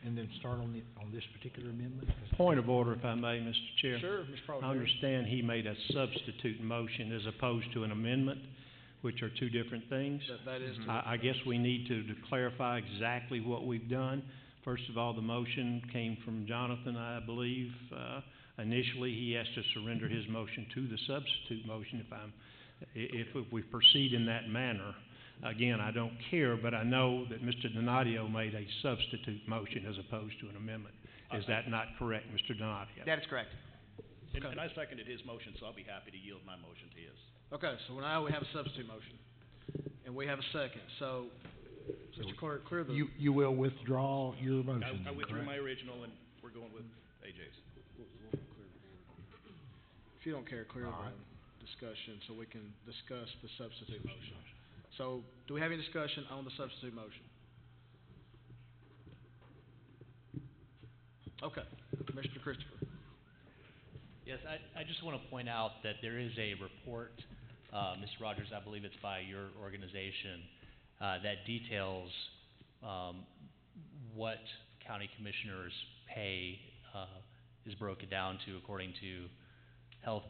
and then start on this particular amendment? Point of order, if I may, Mr. Chair. Sure, Mr. President. I understand he made a substitute motion as opposed to an amendment, which are two different things. That is. I guess we need to clarify exactly what we've done. First of all, the motion came from Jonathan, I believe. Initially, he has to surrender his motion to the substitute motion if we proceed in that manner. Again, I don't care, but I know that Mr. Donadio made a substitute motion as opposed to an amendment. Is that not correct, Mr. Donadio? That is correct. And I seconded his motion, so I'll be happy to yield my motion to his. Okay, so now we have a substitute motion, and we have a second. So, Mr. Clerk, clear the. You will withdraw your motion. I withdrew correct? my original, and we're going with AJ's. If you don't care, clear the discussion so we can discuss the substitute motion. So, do we have any discussion on the substitute motion? Okay, Commissioner Christopher. Yes, I just want to point out that there is a report, Mr. Rogers, I believe it's by your organization, that details what county commissioners' pay is broken down to according to health.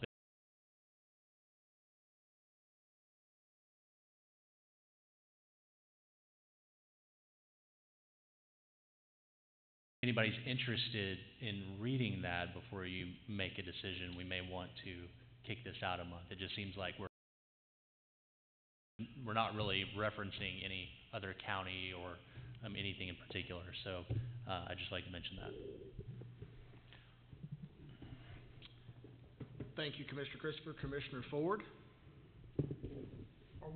Anybody's interested in reading that before you make a decision, we may want to kick this out a month. It just seems like we're not really referencing any other county or anything in particular. So I'd just like to mention that. Thank you, Commissioner Christopher. Commissioner Ford? Are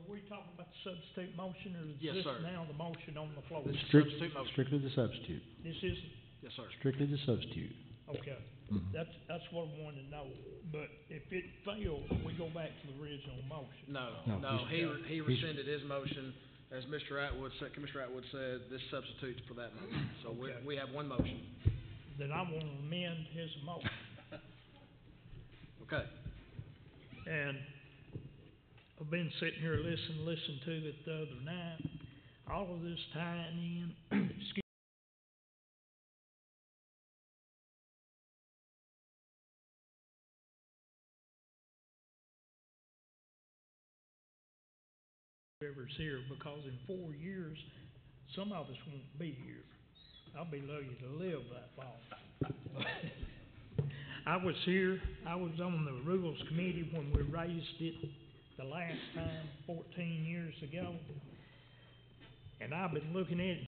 we talking about the substitute motion, or is Yes, this sir. now the motion on the floor? Substitute motion. Strictly the substitute. This is, Yes, sir. Strictly the substitute. okay, Mhm. that's what I wanted to know. But if it fails, we go back to the original motion. No, he rescinded his motion. As Mr. Atwood said, Commissioner Atwood said, this substitutes for that motion. So Okay. we have one motion. Then I want to amend his motion. Okay. And I've been sitting here listening to it the other night. All of this tying in, excuse whoever's here, because in 4 years, some of us won't be here. I'll be lucky to live that long. I was on the Rules Committee when we raised it the last time, 14 years ago. And I've been looking at it.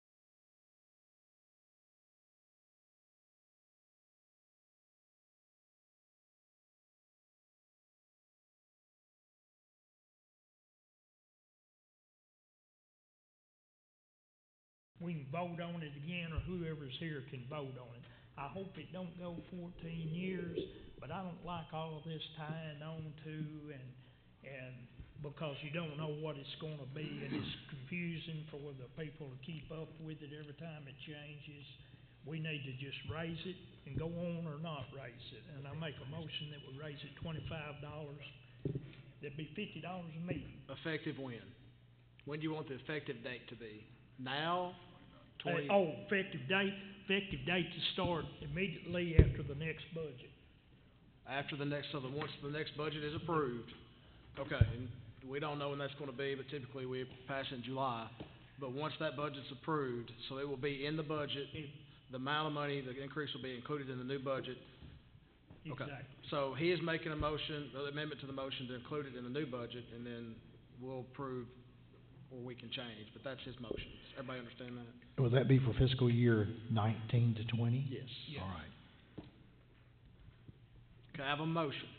We can vote on it again, or whoever's here can vote on it. I hope it don't go 14 years, but I don't like all of this tying on to and because you don't know what it's gonna be, and it's confusing for the people to keep up with it every time it changes. We need to just raise it and go on or not raise it, and I make a motion that we raise it $25. That'd be $50 a meeting. Effective when? When do you want the effective date to be? Now? Effective date to start immediately after the next budget. After the next, once the next budget is approved, okay, and we don't know when that's gonna be, but typically we pass it in July. But once that budget's approved, so it will be in the budget, the amount of money, the increase will be included in the new budget. Okay. Exactly. So he is making a motion, an amendment to the motion to include it in the new budget, and then we'll approve, or we can change, but that's his motion. Does everybody understand that? Will that be for fiscal year 19 to 20? Yes. All right. Okay, I have a motion.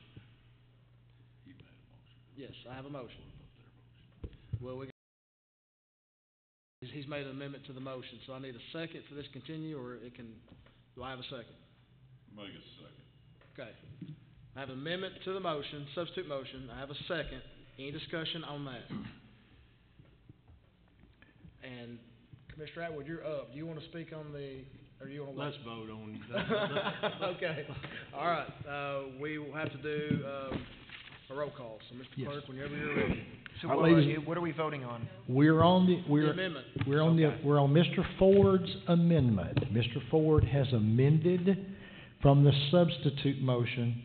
Yes, I have a motion. Well, he's made an amendment to the motion, so I need a second for this to continue, or it can, do I have a second? Make a second. Okay. I have an amendment to the motion, substitute motion. I have a second. Any discussion on that? And Commissioner Atwood, you're up. Do you want to speak on the, or do you want to? Let's vote on it. Okay. All right. We will have to do, a roll call. So, Mr. Yes. Clerk, whenever you're ready. So What are we voting on? We're on The amendment. we're on Mr. Ford's amendment. Mr. Ford has amended from the substitute motion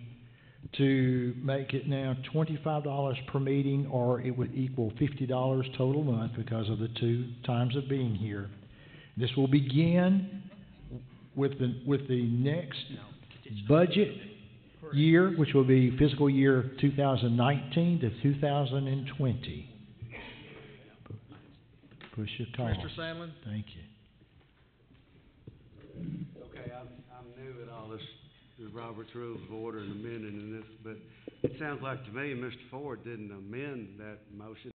to make it now $25 per meeting, or it would equal $50 total month because of the 2 times of being here. This will begin with the next budget year, which will be fiscal year 2019 to 2020. Push your call. Mr. Sandlin? Thank you. Okay, I'm new at all this, the Robert's Rules of Order and amending this, but it sounds like to me Mr. Ford didn't amend that motion,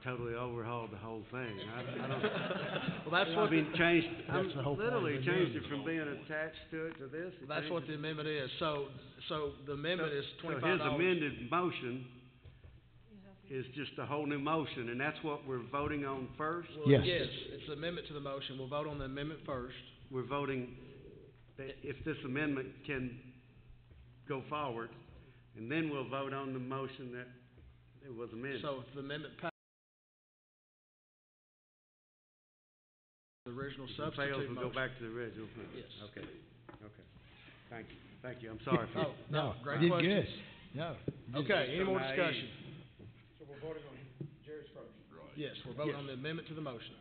totally overhauled the whole thing. I don't. Well, that's what. I mean, changed. That's the whole point Literally of the changed it amendment. from being attached to it to this. That's what the amendment is. So the amendment is $25. So his amended motion is just a whole new motion, and that's what we're voting on first? Well, Yes. yes, it's an amendment to the motion. We'll vote on the amendment first. We're voting that if this amendment can go forward, and then we'll vote on the motion that it was amended. So if the amendment passes, the original If it substitute fails, motion. we'll go back to the original. Yes. Okay, okay. Thank you. I'm sorry for. Oh, no, great did question. good. No. Okay, any more Naive. discussion? So we're voting on Jerry's first. Yes, we're voting on the amendment to the motion.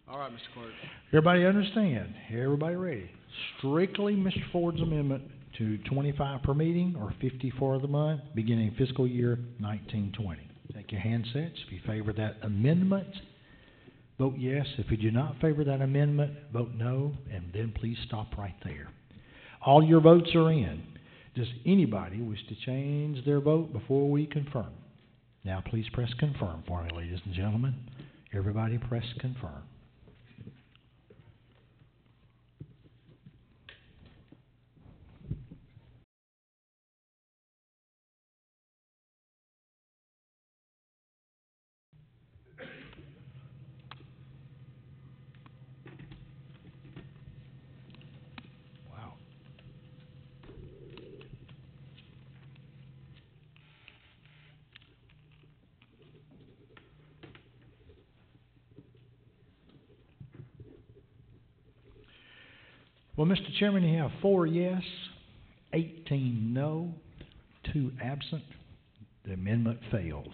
All right, Mr. Clerk. Everybody understand? Everybody ready? Strictly Mr. Ford's amendment to 25 per meeting or 50 for the month, beginning fiscal year 1920. Take your handsets. If you favor that amendment, vote yes. If you do not favor that amendment, vote no, and then please stop right there. All your votes are in. Does anybody wish to change their vote before we confirm? Now please press confirm for me, ladies and gentlemen. Everybody press confirm. Wow. Well, Mr. Chairman, you have 4 yes, 18 no, 2 absent. The amendment fails.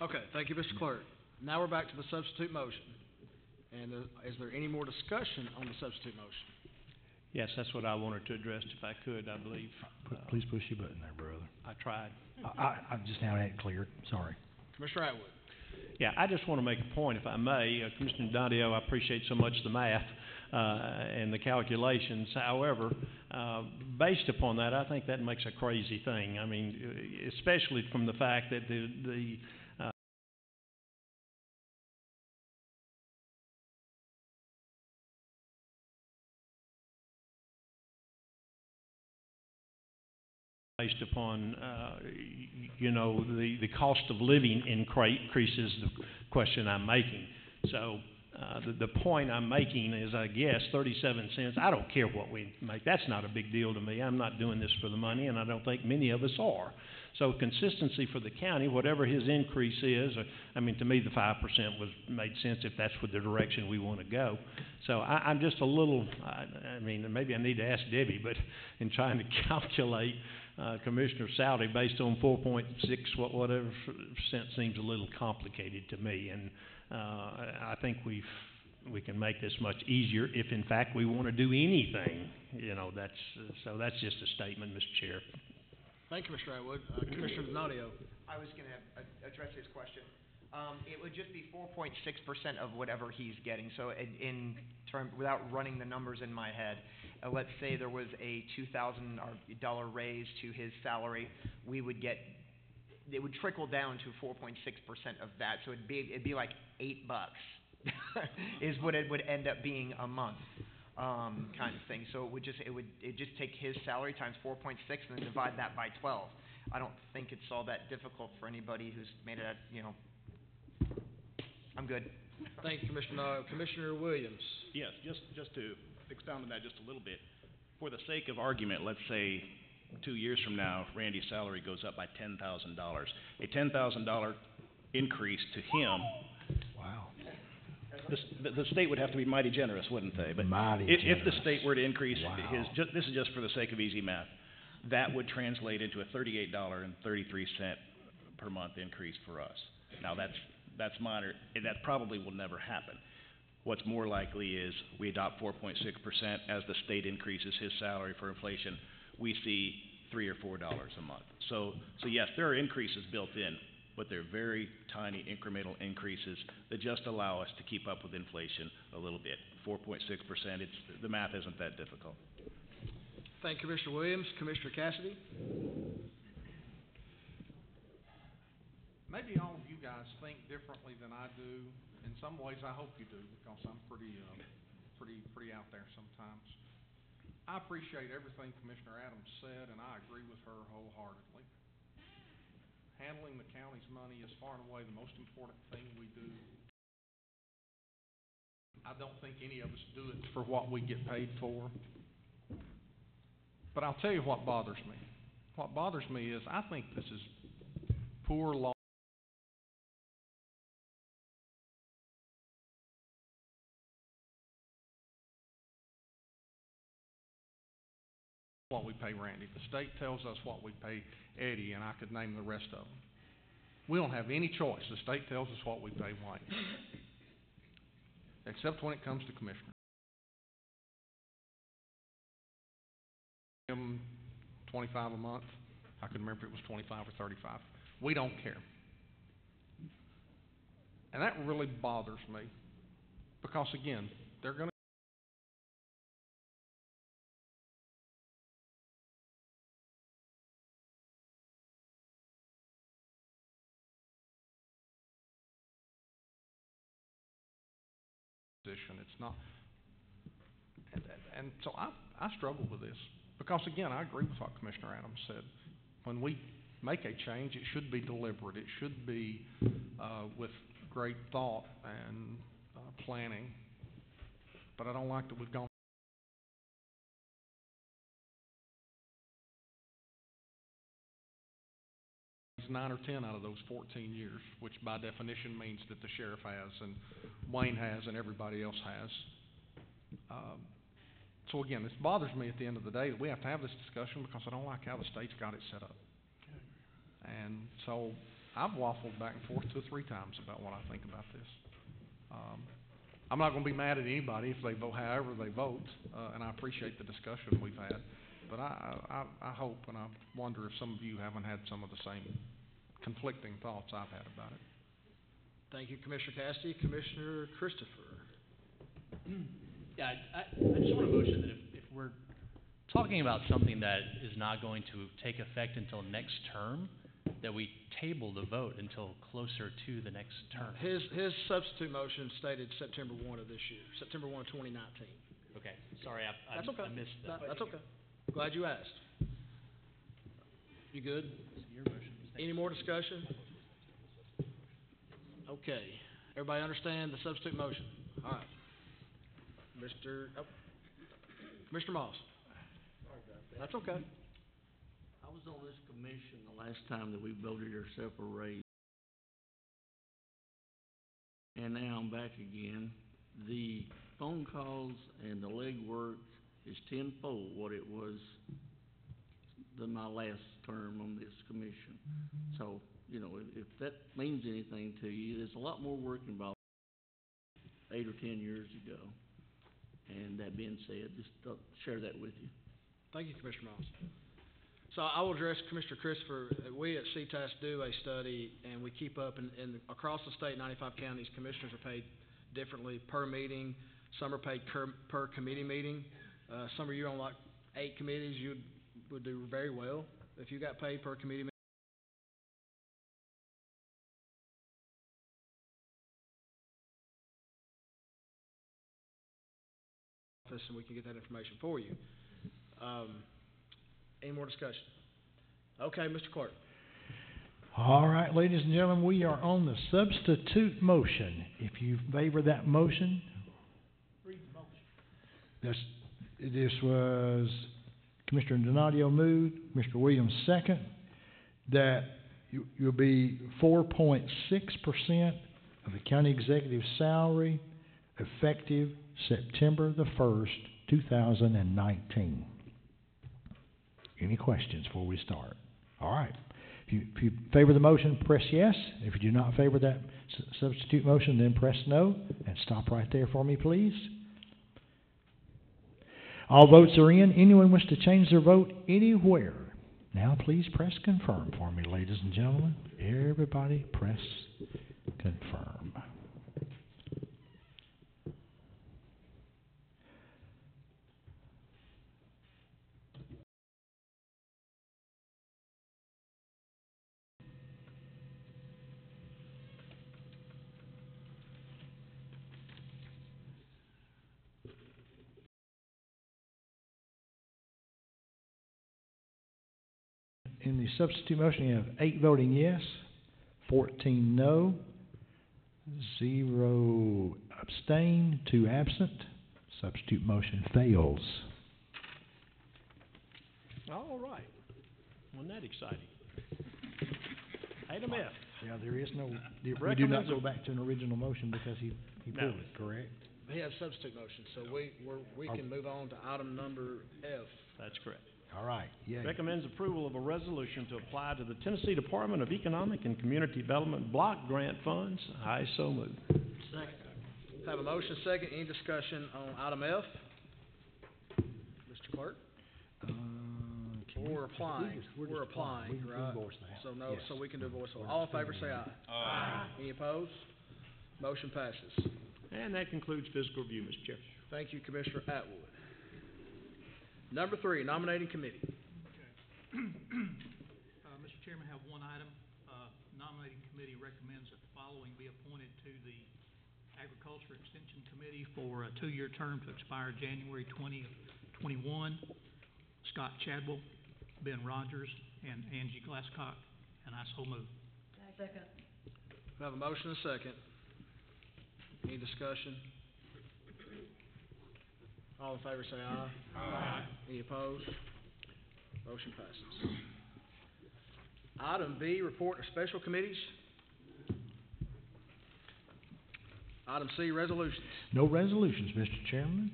Okay, thank you, Mr. Clerk. Now we're back to the substitute motion. And is there any more discussion on the substitute motion? Yes, that's what I wanted to address if I could, I believe. Please push your button there, brother. I tried. I just now had it cleared, sorry. Commissioner Atwood. Yeah, I just want to make a point, if I may. Commissioner Donadio, I appreciate so much the math and the calculations. However, based upon that, I think that makes a crazy thing. I mean, especially from the fact that the based upon, the cost of living increases the question I'm making. So the point I'm making is, I guess, 37 cents. I don't care what we make. That's not a big deal to me. I'm not doing this for the money, and I don't think many of us are. So consistency for the county, whatever his increase is, to me the 5% made sense if that's the direction we want to go. So I'm just a little, maybe I need to ask Debbie, but in trying to calculate Commissioner salary based on 4.6 whatever percent seems a little complicated to me, and I think we can make this much easier if in fact we want to do anything. That's just a statement, Mr. Chair. Thank you, Mr. Atwood. Commissioner Donadio. I was going to address his question. It would just be 4.6% of whatever he's getting. So in term, without running the numbers in my head, let's say there was a $2,000 raise to his salary, it would trickle down to 4.6% of that. So it'd be like $8 is what it would end up being a month. Kind of thing. So it would just take his salary times 4.6 and then divide that by 12. I don't think it's all that difficult for anybody who's made it. I'm good. Thank you, Commissioner. Commissioner Williams. Yes, just to expound on that just a little bit. For the sake of argument, let's say 2 years from now, Randy's salary goes up by $10,000. A $10,000 increase to him. Wow. The state would have to be mighty generous, wouldn't they? But if the state were to increase this is just for the sake of easy math, that would translate into a $38.33 per month increase for us. Now that's minor. That probably will never happen. What's more likely is we adopt 4.6% as the state increases his salary for inflation. We see $3 or $4 a month. So yes, there are increases built in, but they're very tiny incremental increases that just allow us to keep up with inflation a little bit. 4.6%, the math isn't that difficult. Thank you, Commissioner Williams. Commissioner Cassidy? Maybe all of you guys think differently than I do. In some ways, I hope you do, because I'm pretty out there sometimes. I appreciate everything Commissioner Adams said, and I agree with her wholeheartedly. Handling the county's money is far and away the most important thing we do. I don't think any of us do it for what we get paid for. But I'll tell you what bothers me. What bothers me is I think this is poor law. What we pay Randy. The state tells us what we pay Eddie, and I could name the rest of them. We don't have any choice. The state tells us what we pay Wayne. Except when it comes to commissioner. Him 25 a month. I couldn't remember if it was 25 or 35. We don't care. And that really bothers me. Because again, they're going to it's not, and so I struggle with this because again I agree with what Commissioner Adams said. When we make a change, it should be deliberate. It should be with great thought and planning. But I don't like that we've gone 9 or 10 out of those 14 years, which by definition means that the sheriff has and Wayne has and everybody else has. So again, this bothers me at the end of the day that we have to have this discussion because I don't like how the state's got it set up. And so I've waffled back and forth 2 or 3 times about what I think about this. I'm not gonna be mad at anybody if they vote however they vote, and I appreciate the discussion we've had. But I hope and I wonder if some of you haven't had some of the same conflicting thoughts I've had about it. Thank you, Commissioner Cassidy. Commissioner Christopher. Yeah, I just want to motion that if we're talking about something that is not going to take effect until next term, that we table the vote until closer to the next term. His substitute motion stated September 1 of this year, September 1 of 2019. Okay, sorry, I missed that. That's okay. Glad you asked. You good? Your motion. Any more discussion? Okay. Everybody understand the substitute motion? All right. Commissioner Moss. Sorry about that. That's okay. I was on this commission the last time that we voted ourselves a raise. And now I'm back again. The phone calls and the legwork is tenfold what it was than my last term on this commission. So, you know, if that means anything to you, there's a lot more work involved 8 or 10 years ago. And that being said, just share that with you. Thank you, Commissioner Moss. So I will address Commissioner Christopher. We at CTAS do a study, and we keep up, and across the state, 95 counties, commissioners are paid differently per meeting. Some are paid per committee meeting. Some of you on like 8 committees, you would do very well if you got paid per committee meeting. And we can get that information for you. Any more discussion? Okay, Mr. Clerk. All right, ladies and gentlemen, we are on the substitute motion. If you favor that motion, Read the motion. this was Commissioner Donadio moved, Mr. Williams second, that you'll be 4.6% of the county executive salary effective September the 1st, 2019. Any questions before we start? All right. If you favor the motion, press yes. If you do not favor that substitute motion, then press no. And stop right there for me, please. All votes are in. Anyone wish to change their vote anywhere? Now please press confirm for me, ladies and gentlemen. Everybody press confirm. In the substitute motion, you have 8 voting yes, 14 no, 0 abstain, 2 absent. Substitute motion fails. All right. Wasn't that exciting? Item F. Yeah, there is no, we do not go back to an original motion because he pulled it, correct? He has substitute motion, so we can move on to item number F. That's correct. All right, yay. Recommends approval of a resolution to apply to the Tennessee Department of Economic and Community Development block grant funds. I so move. Second. Have a motion second. Any discussion on item F? Mr. Clerk? We're applying, We can right? voice that. So no, Yes. so we can do voice vote. All in favor say aye. Aye. Any opposed? Motion passes. And that concludes fiscal review, Mr. Chair. Thank you, Commissioner Atwood. Number 3, nominating committee. Mr. Chairman, I have one item. Nominating committee recommends that the following be appointed to the Agriculture Extension Committee for a 2-year term to expire January 2021. Scott Chadwell, Ben Rogers, and Angie Glasscock, and I so move. Second. We have a motion and a second. Any discussion? All in favor say aye. Aye. Any opposed? Motion passes. Item B, report of special committees. Item C, resolutions. No resolutions, Mr. Chairman.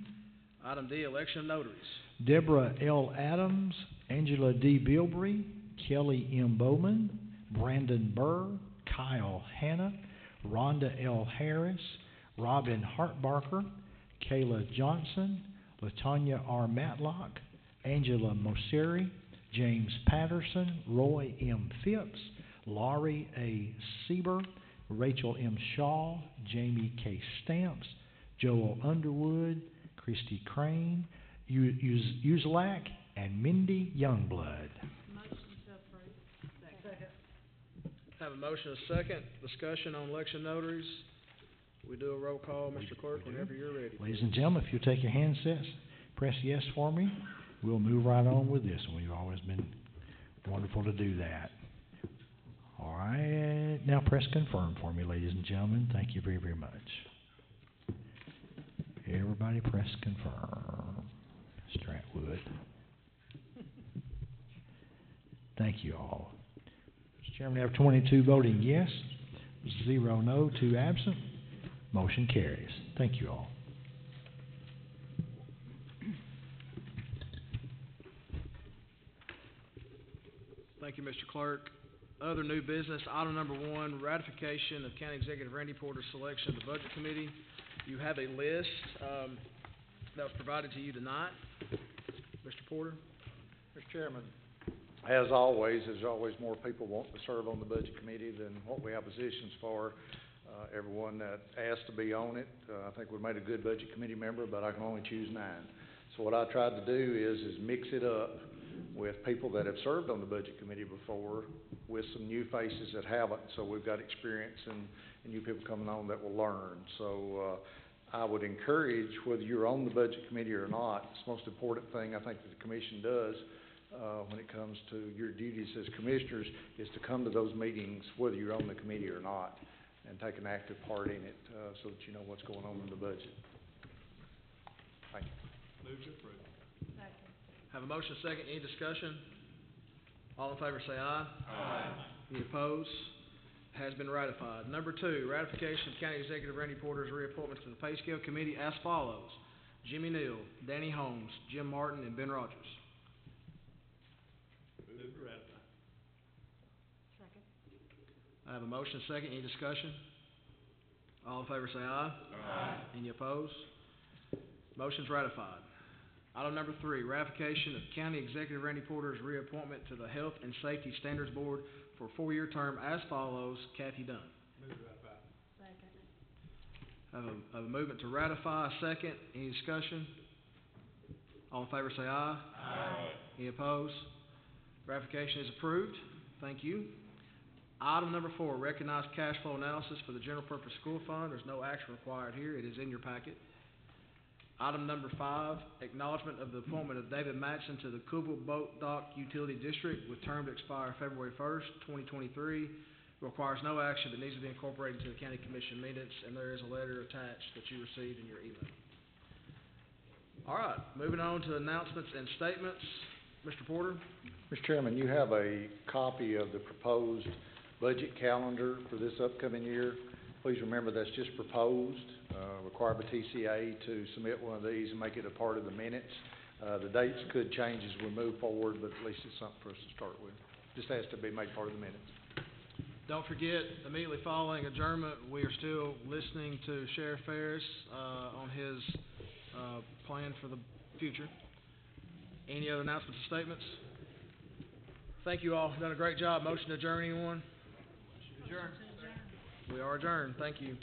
Item D, election of notaries. Deborah L. Adams, Angela D. Bilbrey, Kelly M. Bowman, Brandon Burr, Kyle Hanna, Rhonda L. Harris, Robin Hartbarker, Kayla Johnson, Latanya R. Matlock, Angela Moseri, James Patterson, Roy M. Phipps, Laurie A. Sieber, Rachel M. Shaw, Jamie K. Stamps, Joel Underwood, Christy Crane, Uzelac, and Mindy Youngblood. Have a motion and a second. Discussion on election notaries. We do a roll call, Mr. Clerk, whenever you're ready. Ladies and gentlemen, if you'll take your handsets, press yes for me. We'll move right on with this one. You've always been wonderful to do that. All right, now press confirm for me, ladies and gentlemen. Thank you very, very much. Everybody press confirm. Mr. Atwood. Thank you all. Mr. Chairman, we have 22 voting yes, 0 no, 2 absent. Motion carries. Thank you all. Thank you, Mr. Clerk. Other new business, item number 1, ratification of County Executive Randy Porter's selection of the Budget Committee. You have a list that was provided to you tonight. Mr. Porter? Mr. Chairman, as always, there's always more people wanting to serve on the Budget Committee than what we have positions for. Everyone that asked to be on it, I think we made a good Budget Committee member, but I can only choose 9. So what I tried to do is mix it up with people that have served on the Budget Committee before with some new faces that haven't. So we've got experience and new people coming on that will learn. So I would encourage, whether you're on the Budget Committee or not, it's the most important thing I think that the Commission does when it comes to your duties as commissioners is to come to those meetings whether you're on the committee or not and take an active part in it so that you know what's going on in the budget. Thank you. Move to approve. Have a motion second. Any discussion? All in favor say aye. Aye. Any opposed? Has been ratified. Number 2, ratification of County Executive Randy Porter's reappointment to the Pay Scale Committee as follows: Jimmy Neal, Danny Holmes, Jim Martin, and Ben Rogers. Move to ratify. Second. I have a motion second. Any discussion? All in favor say aye. Aye. Any opposed? Motion's ratified. Item number 3, ratification of County Executive Randy Porter's reappointment to the Health and Safety Standards Board for a 4-year term as follows: Kathy Dunn. Move to ratify. Second. I have a movement to ratify, a second. Any discussion? All in favor say aye. Aye. Any opposed? Ratification is approved. Thank you. Item number 4, recognized cash flow analysis for the General Purpose School Fund. There's no action required here. It is in your packet. Item number 5, acknowledgement of the appointment of David Matson to the Kubel Boat Dock Utility District with term to expire February 1st, 2023. Requires no action but needs to be incorporated into the County Commission minutes, and there is a letter attached that you received in your email. All right, moving on to announcements and statements. Mr. Porter? Mr. Chairman, you have a copy of the proposed budget calendar for this upcoming year. Please remember that's just proposed, required by TCA to submit one of these and make it a part of the minutes. The dates could change as we move forward, but at least it's something for us to start with. Just has to be made part of the minutes. Don't forget, immediately following adjournment, we are still listening to Sheriff Ferris on his plan for the future. Any other announcements or statements? Thank you all. Done a great job. Motion to adjourn, anyone? Adjourn. We are adjourned. Thank you.